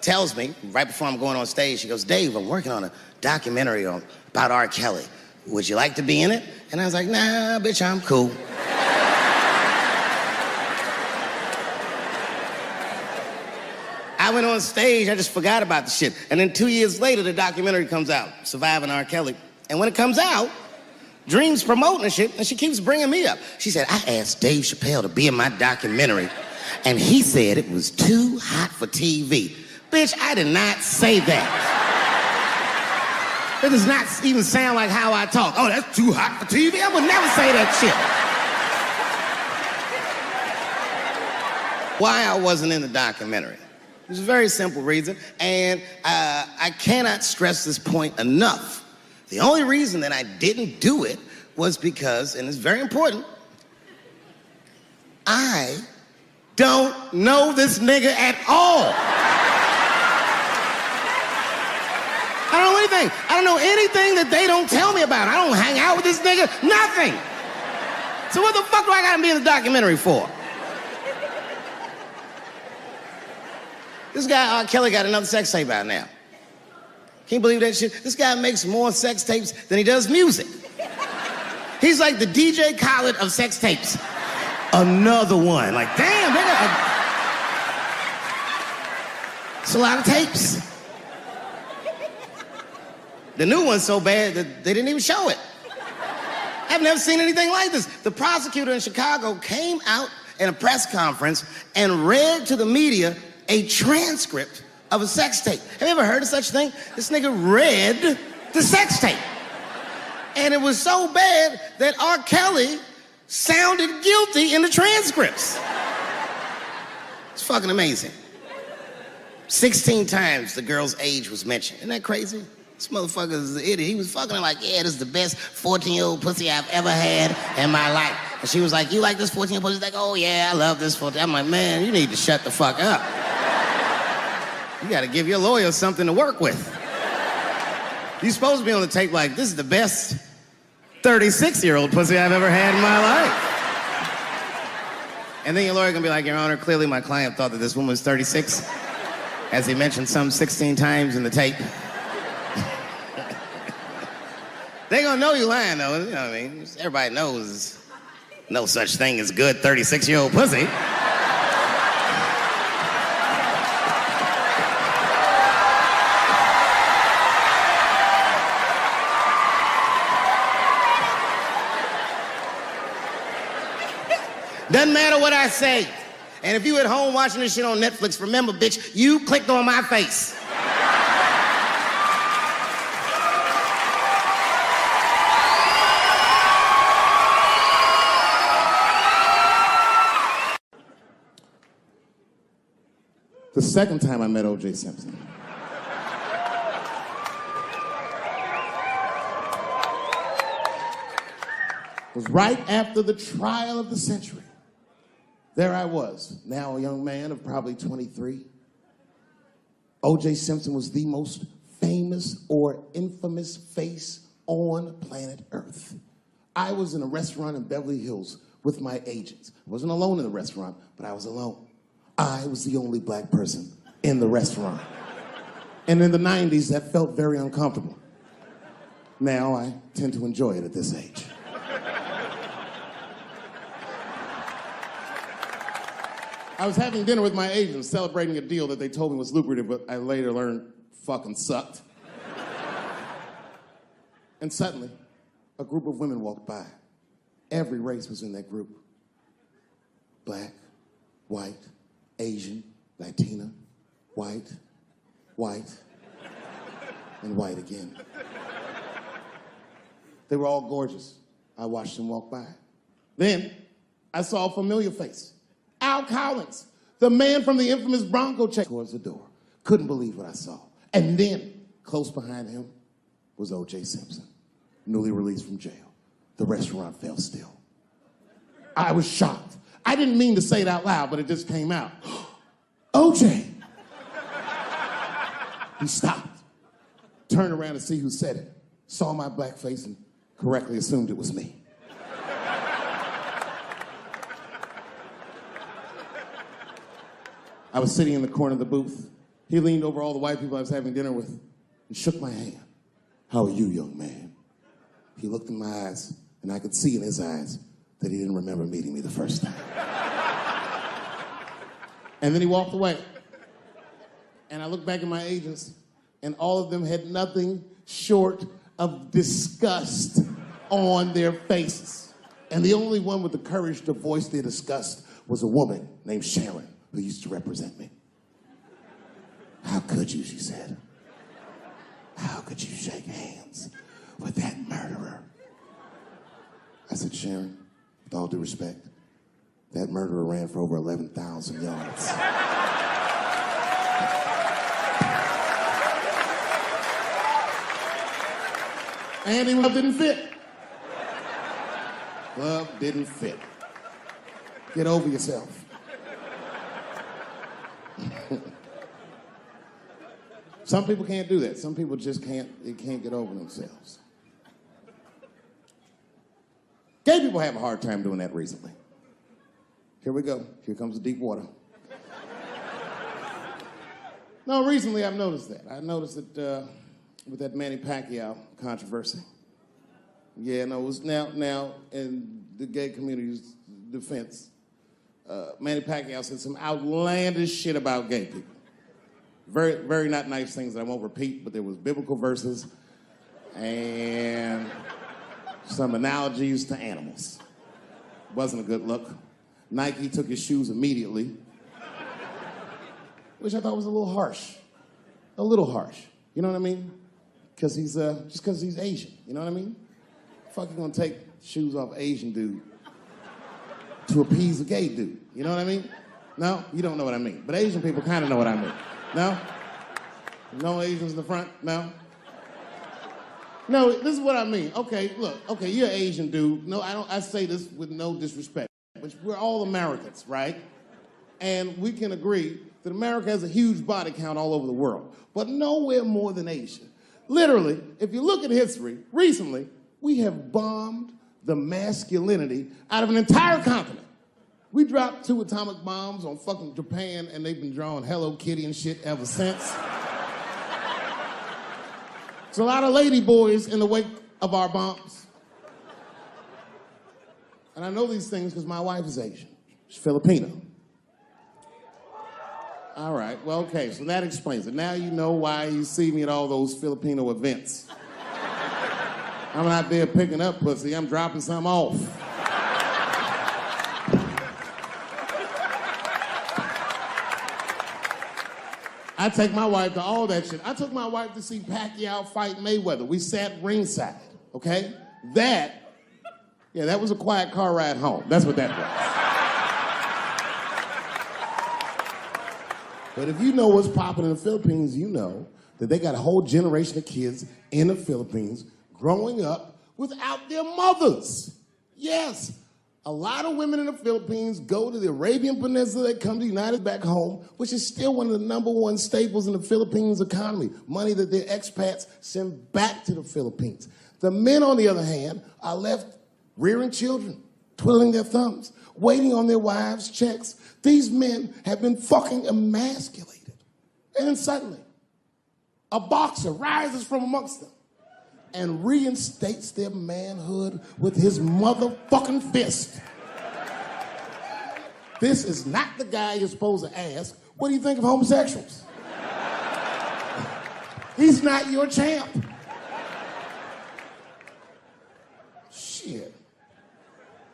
tells me, right before I'm going on stage, she goes, Dave, I'm working on a documentary about R. Kelly. Would you like to be in it? And I was like, nah, bitch, I'm cool. I went on stage, I just forgot about the shit. And then 2 years later, the documentary comes out, Surviving R. Kelly. And when it comes out, Dream's promoting the shit, and she keeps bringing me up. She said, I asked Dave Chappelle to be in my documentary, and he said it was too hot for TV. Bitch, I did not say that. It does not even sound like how I talk. Oh, that's too hot for TV? I would never say that shit. Why I wasn't in the documentary? There's a very simple reason, and I cannot stress this point enough. The only reason that I didn't do it was because, and it's very important, I don't know this nigga at all. I don't know anything. I don't know anything that they don't tell me about. I don't hang out with this nigga, nothing. So what the fuck do I gotta be in the documentary for? This guy, R. Kelly, got another sex tape out now. Can you believe that shit? This guy makes more sex tapes than he does music. He's like the DJ Khaled of sex tapes. Another one. Like, damn, nigga. It's a lot of tapes. The new one's so bad that they didn't even show it. I've never seen anything like this. The prosecutor in Chicago came out in a press conference and read to the media a transcript of a sex tape. Have you ever heard of such a thing? This nigga read the sex tape. And it was so bad that R. Kelly sounded guilty in the transcripts. It's fucking amazing. 16 times the girl's age was mentioned. Isn't that crazy? This motherfucker is an idiot. He was fucking her like, yeah, this is the best 14-year-old pussy I've ever had in my life. And she was like, you like this 14-year-old pussy? He's like, oh yeah, I love this 14. I'm like, man, you need to shut the fuck up. You gotta give your lawyer something to work with. You're supposed to be on the tape like, this is the best 36-year-old pussy I've ever had in my life. And then your lawyer gonna be like, Your Honor, clearly my client thought that this woman was 36, as he mentioned some 16 times in the tape. They gonna know you lying though, you know what I mean? Everybody knows no such thing as good 36-year-old pussy. Doesn't matter what I say. And if you at home watching this shit on Netflix, remember, bitch, you clicked on my face. The second time I met O.J. Simpson. Was right after the trial of the century. There I was, now a young man of probably 23. O.J. Simpson was the most famous or infamous face on planet Earth. I was in a restaurant in Beverly Hills with my agents. I wasn't alone in the restaurant, but I was alone. I was the only black person in the restaurant. And in the 90s, that felt very uncomfortable. Now I tend to enjoy it at this age. I was having dinner with my agents, celebrating a deal that they told me was lucrative, but I later learned fucking sucked. And suddenly, a group of women walked by. Every race was in that group. Black, white, Asian, Latina, white, and white again. They were all gorgeous. I watched them walk by. Then, I saw a familiar face. Al Collins, the man from the infamous Bronco check, towards the door. Couldn't believe what I saw. And then, close behind him, was O.J. Simpson, newly released from jail. The restaurant fell still. I was shocked. I didn't mean to say it out loud, but it just came out. O.J. He stopped, turned around to see who said it, saw my black face, and correctly assumed it was me. I was sitting in the corner of the booth. He leaned over all the white people I was having dinner with and shook my hand. How are you, young man? He looked in my eyes, and I could see in his eyes that he didn't remember meeting me the first time. And then he walked away. And I looked back at my agents, and all of them had nothing short of disgust on their faces. And the only one with the courage to voice their disgust was a woman named Sharon, who used to represent me. How could you, she said. How could you shake hands with that murderer? I said, Sharon, with all due respect, that murderer ran for over 11,000 yards. And he didn't fit. Glove didn't fit. Get over yourself. Some people can't do that. Some people just can't get over themselves. Gay people have a hard time doing that recently. Here we go. Here comes the deep water. No, recently I've noticed that. I noticed that with that Manny Pacquiao controversy. Yeah, no, it was now in the gay community's defense, Manny Pacquiao said some outlandish shit about gay people. Very, very not nice things that I won't repeat, but there was biblical verses and some analogies to animals. Wasn't a good look. Nike took his shoes immediately, which I thought was a little harsh. A little harsh. You know what I mean? Because he's just because he's Asian. You know what I mean? Fuck you gonna take shoes off Asian dude to appease a gay dude? You know what I mean? No? You don't know what I mean. But Asian people kind of know what I mean. No? No Asians in the front? No? No, this is what I mean. Okay, look. Okay, you're an Asian dude. No, I say this with no disrespect. But we're all Americans, right? And we can agree that America has a huge body count all over the world, but nowhere more than Asia. Literally, if you look at history, recently, we have bombed the masculinity out of an entire continent. We dropped 2 atomic bombs on fucking Japan, and they've been drawing Hello Kitty and shit ever since. There's a lot of lady boys in the wake of our bombs. And I know these things because my wife is Asian. She's Filipino. All right, well, okay, so that explains it. Now you know why you see me at all those Filipino events. I'm not there picking up pussy, I'm dropping some off. I take my wife to all that shit. I took my wife to see Pacquiao fight Mayweather. We sat ringside, okay? That was a quiet car ride home. That's what that was. But if you know what's popping in the Philippines, you know that they got a whole generation of kids in the Philippines growing up without their mothers. Yes, a lot of women in the Philippines go to the Arabian Peninsula, they come to the United back home, which is still one of the #1 staples in the Philippines economy, money that their expats send back to the Philippines. The men, on the other hand, are left rearing children, twiddling their thumbs, waiting on their wives' checks. These men have been fucking emasculated. And then suddenly, a boxer rises from amongst them and reinstates their manhood with his motherfucking fist. This is not the guy you're supposed to ask, what do you think of homosexuals? He's not your champ. Shit.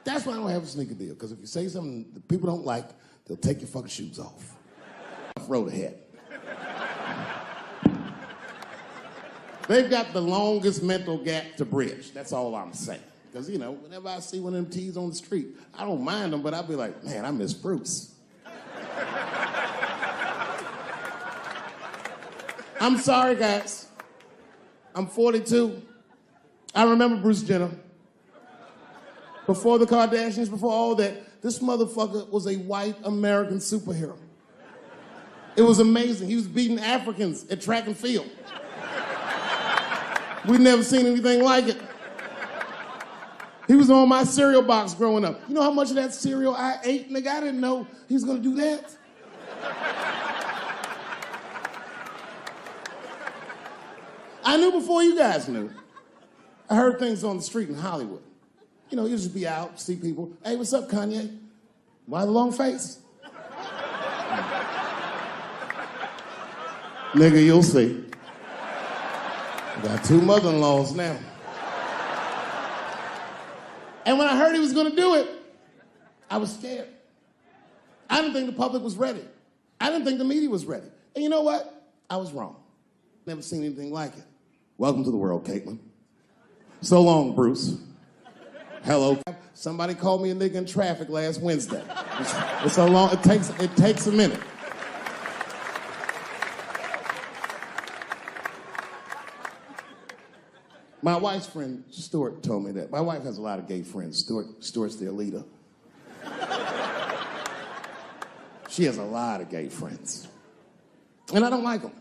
That's why I don't have a sneaker deal, because if you say something that people don't like, they'll take your fucking shoes off. Road ahead. They've got the longest mental gap to bridge. That's all I'm saying. Because, you know, whenever I see one of them T's on the street, I don't mind them, but I'll be like, man, I miss Bruce. I'm sorry, guys. I'm 42. I remember Bruce Jenner. Before the Kardashians, before all that, this motherfucker was a white American superhero. It was amazing. He was beating Africans at track and field. We'd never seen anything like it. He was on my cereal box growing up. You know how much of that cereal I ate, nigga? I didn't know he was gonna do that. I knew before you guys knew. I heard things on the street in Hollywood. You know, you just be out, see people. Hey, what's up, Kanye? Why the long face? Nigga, you'll see. I got 2 mother-in-laws now. And when I heard he was gonna do it, I was scared. I didn't think the public was ready. I didn't think the media was ready. And you know what? I was wrong. Never seen anything like it. Welcome to the world, Caitlin. So long, Bruce. Hello. Somebody called me a nigga in traffic last Wednesday. It's so long, it takes a minute. My wife's friend, Stuart, told me that. My wife has a lot of gay friends. Stuart's their leader. She has a lot of gay friends. And I don't like them.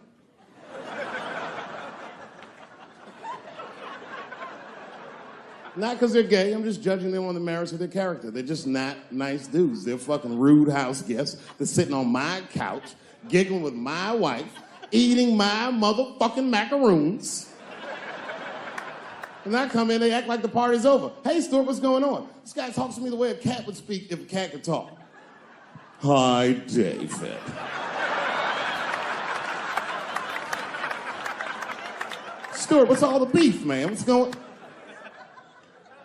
Not because they're gay, I'm just judging them on the merits of their character. They're just not nice dudes. They're fucking rude house guests. They're sitting on my couch, giggling with my wife, eating my motherfucking macaroons. And I come in, they act like the party's over. Hey, Stuart, what's going on? This guy talks to me the way a cat would speak if a cat could talk. Hi, David. Stuart, what's all the beef, man? What's going on?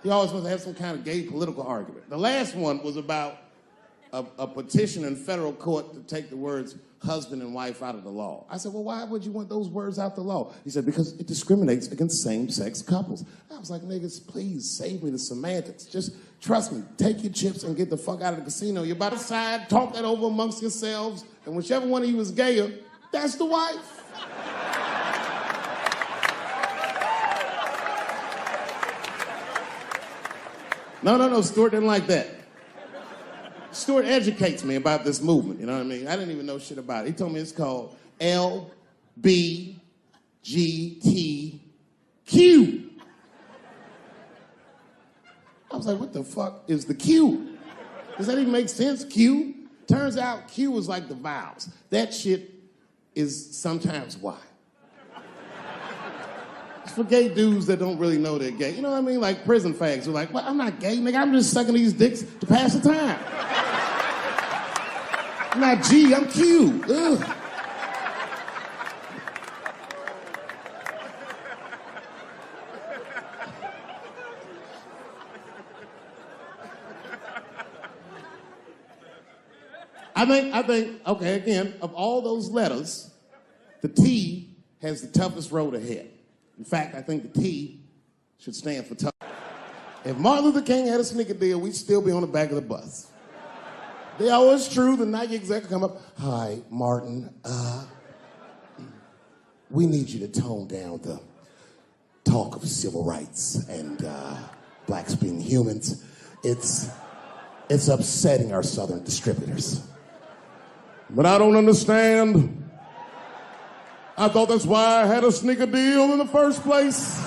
He always wants to have some kind of gay political argument. The last one was about a petition in federal court to take the words husband and wife out of the law. I said, well, why would you want those words out the law? He said, because it discriminates against same-sex couples. I was like, niggas, please save me the semantics. Just trust me, take your chips and get the fuck out of the casino. You're about to side, talk that over amongst yourselves, and whichever one of you is gayer, that's the wife. No, Stuart didn't like that. Stuart educates me about this movement, you know what I mean? I didn't even know shit about it. He told me it's called LBGTQ. I was like, what the fuck is the Q? Does that even make sense, Q? Turns out Q is like the vowels. That shit is sometimes Y. It's for gay dudes that don't really know they're gay. You know what I mean? Like prison fags who are like, well, I'm not gay, nigga. I'm just sucking these dicks to pass the time. I'm not G, I'm Q. Ugh. I think, okay, again, of all those letters, the T has the toughest road ahead. In fact, I think the T should stand for tough. If Martin Luther King had a sneaker deal, we'd still be on the back of the bus. They always true, the Nike exec come up, hi, Martin, we need you to tone down the talk of civil rights and blacks being humans. It's upsetting our Southern distributors. But I don't understand. I thought that's why I had a sneaker deal in the first place.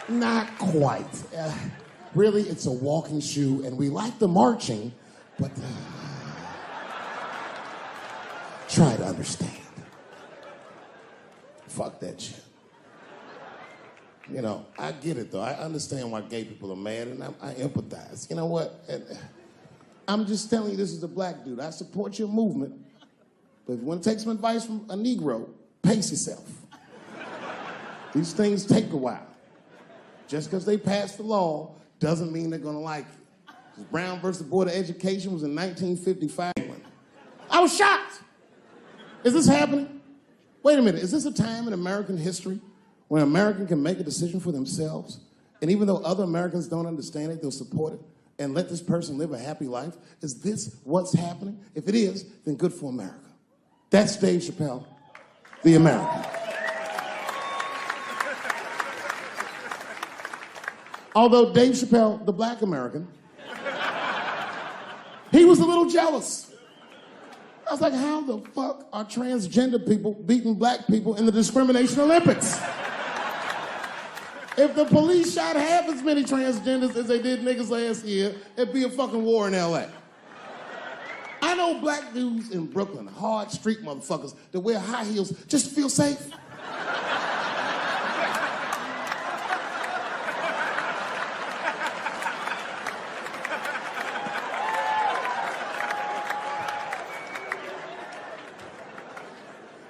Not quite. Really, it's a walking shoe, and we like the marching, but try to understand. Fuck that shit. You know, I get it, though. I understand why gay people are mad, and I empathize. You know what? I'm just telling you, this is a black dude. I support your movement, but if you want to take some advice from a Negro, pace yourself. These things take a while. Just because they passed the law doesn't mean they're going to like it. Brown versus the Board of Education was in 1955. I was shocked. Is this happening? Wait a minute. Is this a time in American history when an American can make a decision for themselves, and even though other Americans don't understand it, they'll support it and let this person live a happy life? Is this what's happening? If it is, then good for America. That's Dave Chappelle, the American. Although Dave Chappelle, the black American, he was a little jealous. I was like, how the fuck are transgender people beating black people in the discrimination Olympics? If the police shot half as many transgenders as they did niggas last year, it'd be a fucking war in LA. I know black dudes in Brooklyn, hard street motherfuckers that wear high heels just to feel safe.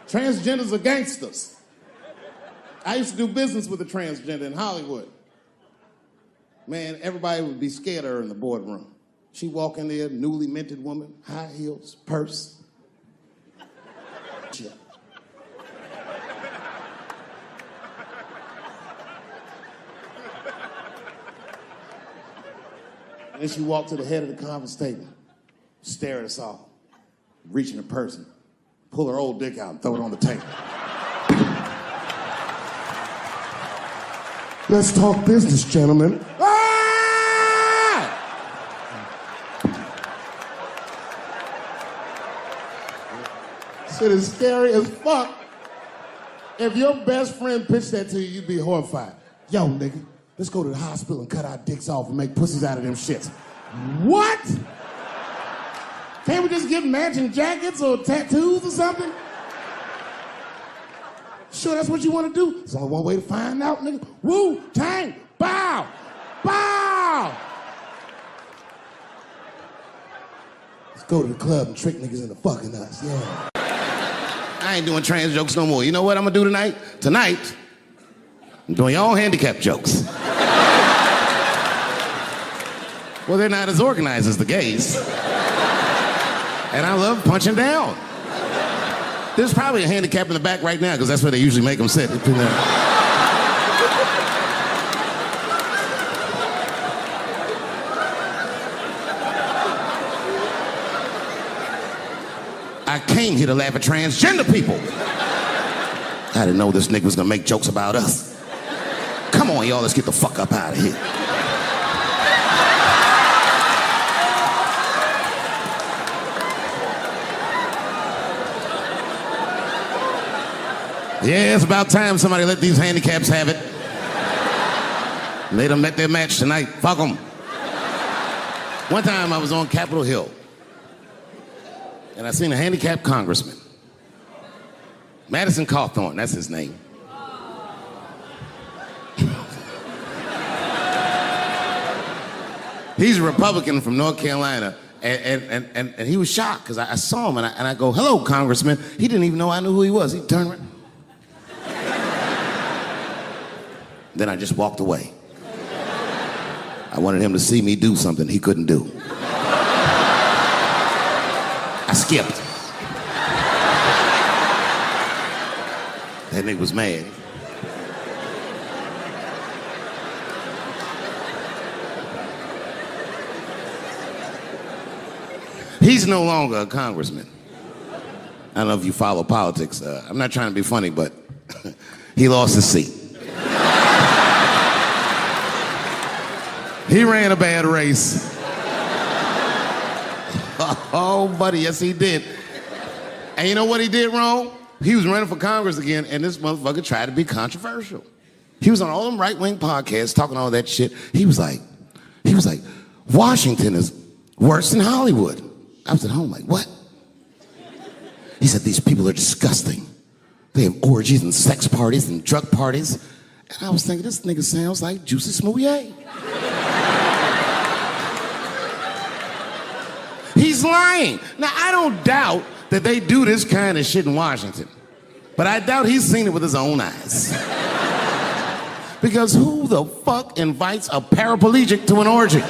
Transgenders are gangsters. I used to do business with a transgender in Hollywood. Man, everybody would be scared of her in the boardroom. She'd walk in there, newly minted woman, high heels, purse. Shit. And then she walked to the head of the conference table, stare at us all, reach in her purse, and pull her old dick out and throw it on the table. Let's talk business, gentlemen. Ah! Shit is scary as fuck. If your best friend pitched that to you, you'd be horrified. Yo, nigga, let's go to the hospital and cut our dicks off and make pussies out of them shits. What? Can't we just get matching jackets or tattoos or something? Sure, that's what you want to do? There's only one way to find out, nigga. Wu-Tang, bow, bow. Let's go to the club and trick niggas into fucking us, yeah. I ain't doing trans jokes no more. You know what I'm gonna do tonight? Tonight, I'm doing your own handicap jokes. Well, they're not as organized as the gays. And I love punching down. There's probably a handicap in the back right now, because that's where they usually make them sit. I came here to laugh at transgender people. I didn't know this nigga was gonna make jokes about us. Come on, y'all, let's get the fuck up out of here. Yeah, it's about time somebody let these handicaps have it. They done met their match tonight. Fuck them. One time I was on Capitol Hill, and I seen a handicapped congressman. Madison Cawthorn, that's his name. He's a Republican from North Carolina, and he was shocked, because I saw him, and I go, hello, Congressman. He didn't even know I knew who he was. He turned around. Then I just walked away. I wanted him to see me do something he couldn't do. I skipped. That nigga was mad. He's no longer a congressman. I don't know if you follow politics. I'm not trying to be funny, but he lost his seat. He ran a bad race. Oh, buddy, yes, he did. And you know what he did wrong? He was running for Congress again, and this motherfucker tried to be controversial. He was on all them right-wing podcasts talking all that shit. He was like, Washington is worse than Hollywood. I was at home like, what? He said, these people are disgusting. They have orgies and sex parties and drug parties. And I was thinking, this nigga sounds like Juicy Smouye. He's lying. Now, I don't doubt that they do this kind of shit in Washington, but I doubt he's seen it with his own eyes. Because who the fuck invites a paraplegic to an orgy?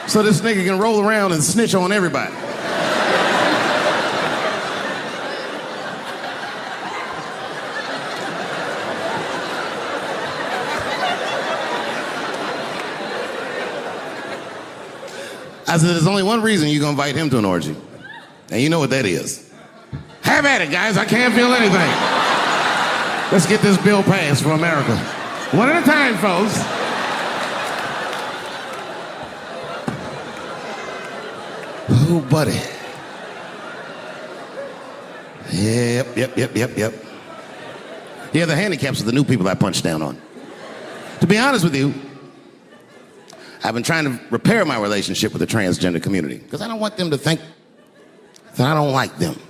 So this nigga can roll around and snitch on everybody. I said, there's only one reason you're gonna invite him to an orgy. And you know what that is. Have at it, guys. I can't feel anything. Let's get this bill passed for America. One at a time, folks. Oh, buddy. Yep. Yeah, the handicaps are the new people I punch down on. To be honest with you, I've been trying to repair my relationship with the transgender community, because I don't want them to think that I don't like them.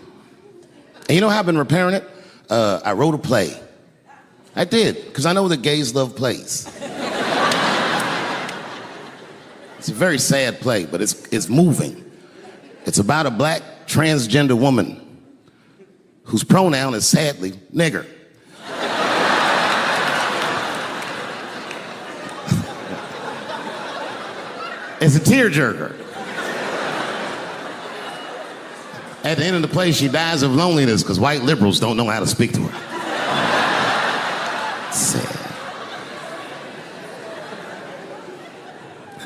And you know how I've been repairing it? I wrote a play. I did, because I know that gays love plays. It's a very sad play, but it's moving. It's about a black transgender woman whose pronoun is, sadly, nigger. It's a tearjerker. At the end of the play, she dies of loneliness because white liberals don't know how to speak to her. Sad.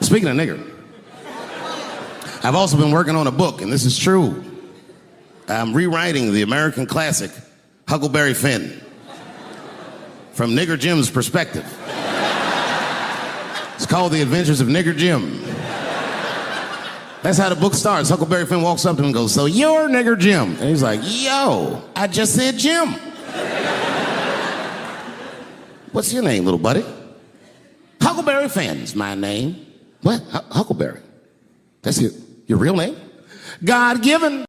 Speaking of nigger, I've also been working on a book, and this is true. I'm rewriting the American classic, Huckleberry Finn, from Nigger Jim's perspective. It's called The Adventures of Nigger Jim. That's how the book starts. Huckleberry Finn walks up to him and goes, so you're Nigger Jim. And he's like, yo, I just said Jim. What's your name, little buddy? Huckleberry Finn's my name. What? Huckleberry? That's your real name? God-given.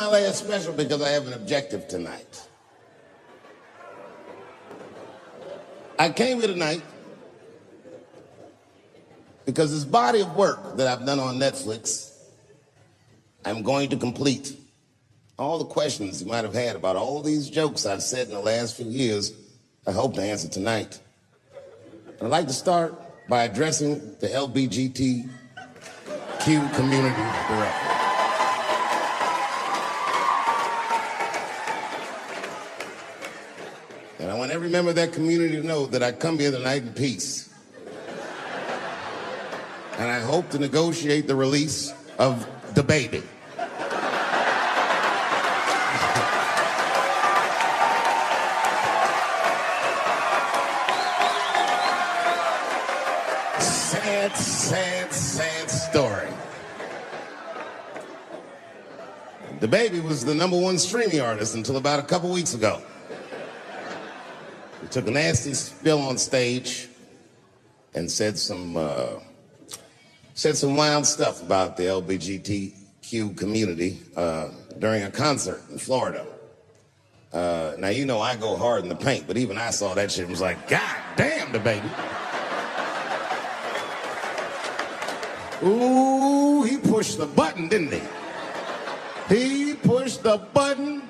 last special because I have an objective tonight. I came here tonight because this body of work that I've done on Netflix, I'm going to complete. All the questions you might have had about all these jokes I've said in the last few years, I hope to answer tonight. I'd like to start by addressing the LGBTQ community directly. And I want every member of that community to know that I come here tonight in peace. And I hope to negotiate the release of the baby. Sad story. The baby was the #1 streaming artist until about a couple weeks ago. He took a nasty spill on stage and said some wild stuff about the LGBTQ community during a concert in Florida. Now, you know I go hard in the paint, but even I saw that shit and was like, God damn, the baby. Ooh, he pushed the button, didn't he? He pushed the button,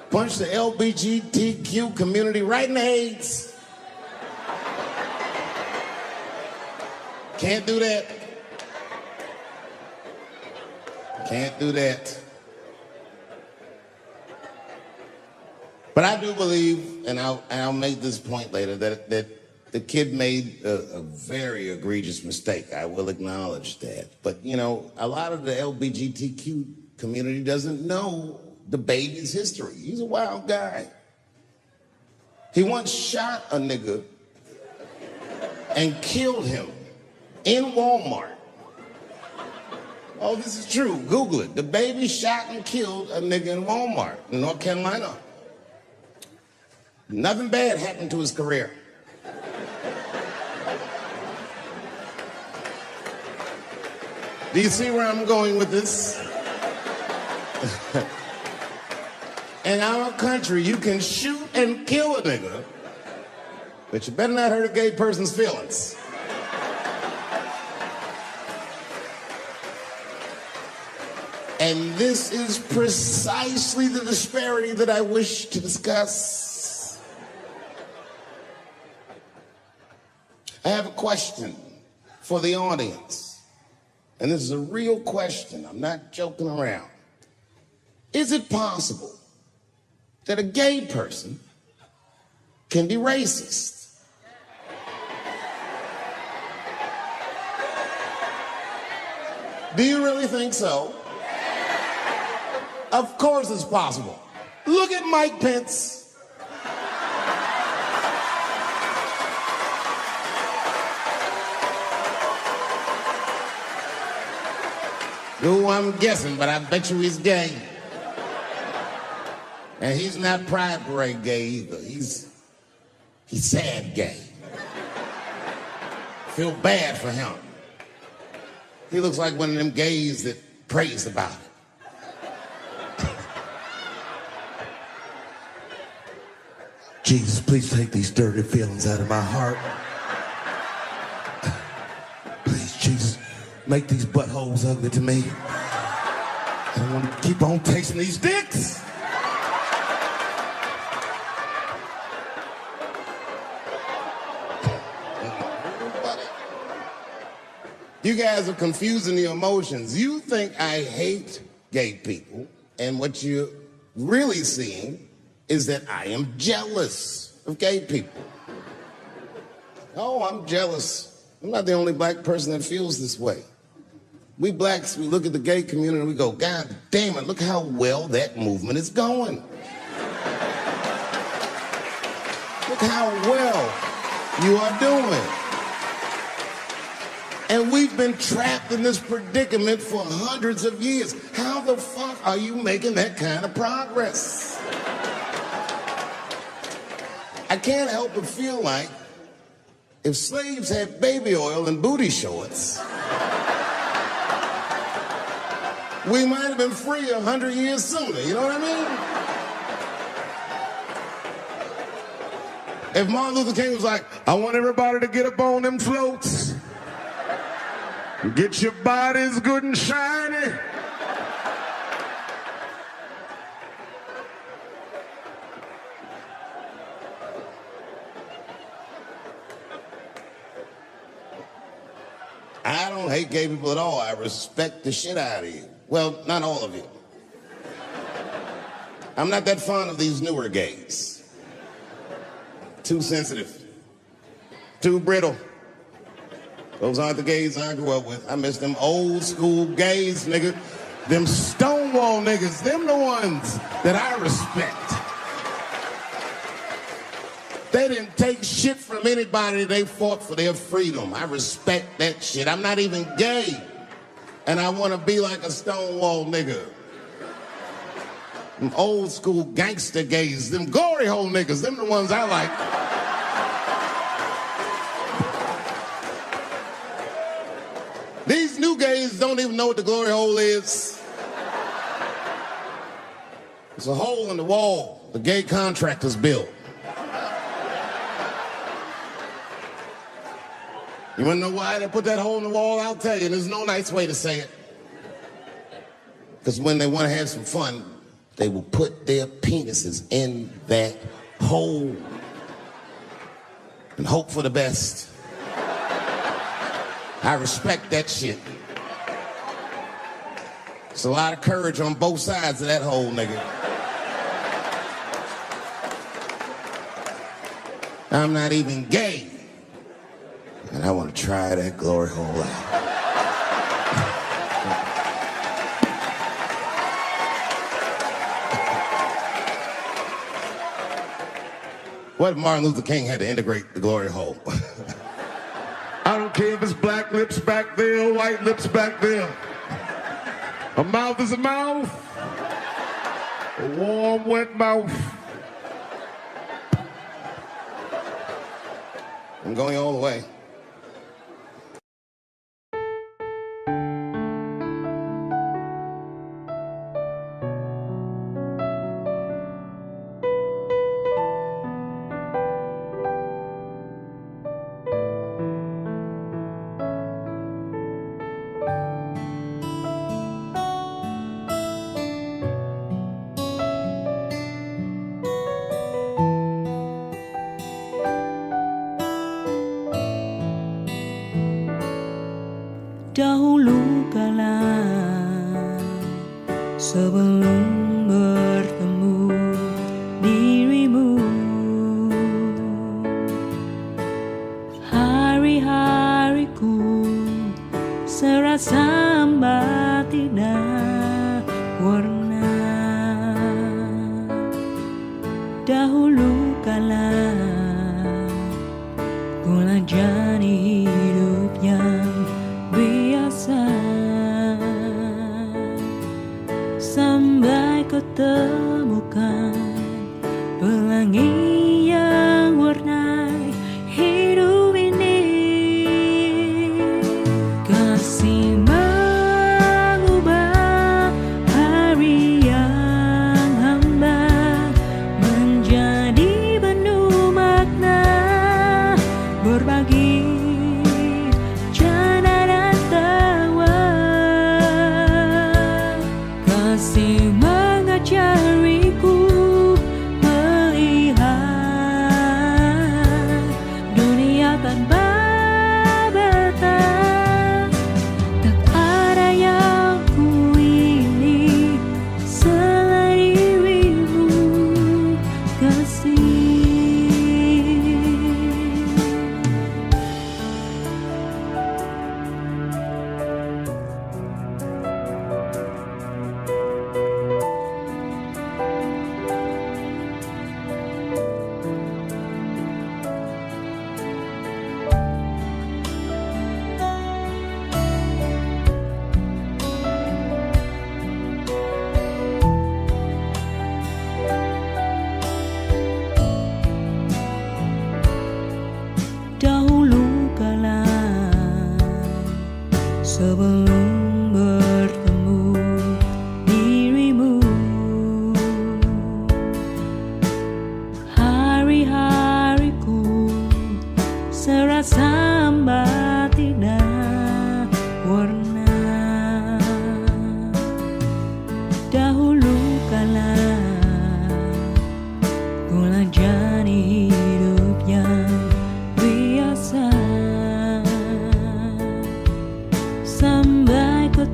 punched the LGBTQ community right in the AIDS. Can't do that. Can't do that. But I do believe, and I'll make this point later, that the kid made a very egregious mistake. I will acknowledge that. But, you know, a lot of the LGBTQ community doesn't know the baby's history. He's a wild guy. He once shot a nigga and killed him in Walmart. Oh, this is true. Google it. The baby shot and killed a nigga in Walmart in North Carolina. Nothing bad happened to his career. Do you see where I'm going with this? In our country, you can shoot and kill a nigga, but you better not hurt a gay person's feelings. And this is precisely the disparity that I wish to discuss. I have a question for the audience. And this is a real question. I'm not joking around. Is it possible that a gay person can be racist? Do you really think so? Of course it's possible. Look at Mike Pence. Who I'm guessing, but I bet you he's gay. And he's not Pride Parade gay either. He's sad gay. Feel bad for him. He looks like one of them gays that prays about it. Jesus, please take these dirty feelings out of my heart. Please, Jesus, make these buttholes ugly to me. I don't want to keep on tasting these dicks. You guys are confusing the emotions. You think I hate gay people, and what you're really seeing is that I am jealous of gay people. Oh, I'm jealous. I'm not the only black person that feels this way. We blacks, we look at the gay community and we go, God damn it, look how well that movement is going. Look how well you are doing. And we've been trapped in this predicament for hundreds of years. How the fuck are you making that kind of progress? I can't help but feel like if slaves had baby oil and booty shorts, we might have been free 100 years sooner, you know what I mean? If Martin Luther King was like, I want everybody to get up on them floats, get your bodies good and shiny. I don't hate gay people at all. I respect the shit out of you. Well, not all of you. I'm not that fond of these newer gays. Too sensitive. Too brittle. Those aren't the gays I grew up with. I miss them old school gays, nigga. Them Stonewall niggas. Them the ones that I respect. They didn't take shit from anybody. They fought for their freedom. I respect that shit. I'm not even gay. And I want to be like a Stonewall nigga. Them old school gangster gays, them glory hole niggas, them the ones I like. These new gays don't even know what the glory hole is. It's a hole in the wall the gay contractors built. You wanna know why they put that hole in the wall? I'll tell you, there's no nice way to say it. Because when they want to have some fun, they will put their penises in that hole and hope for the best. I respect that shit. There's a lot of courage on both sides of that hole, nigga. I'm not even gay. And I want to try that glory hole out. What if Martin Luther King had to integrate the glory hole? I don't care if it's black lips back there or white lips back there. A mouth is a mouth. A warm, wet mouth. I'm going all the way. Dahulu kala sebelum bertemu dirimu, hari-hariku serasa hamba tidak warna. Dahulu kala ku jalani hidup yang biasa sampai kau temukan pelangi yang warnai hidup ini. Kasih mengubah hari yang hambar menjadi penuh makna, berbagi mengajariku melihat dunia tanpa batas. Tak ada yang ku ini selain dirimu, kasih. Dahulu kala sebelum bertemu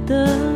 terus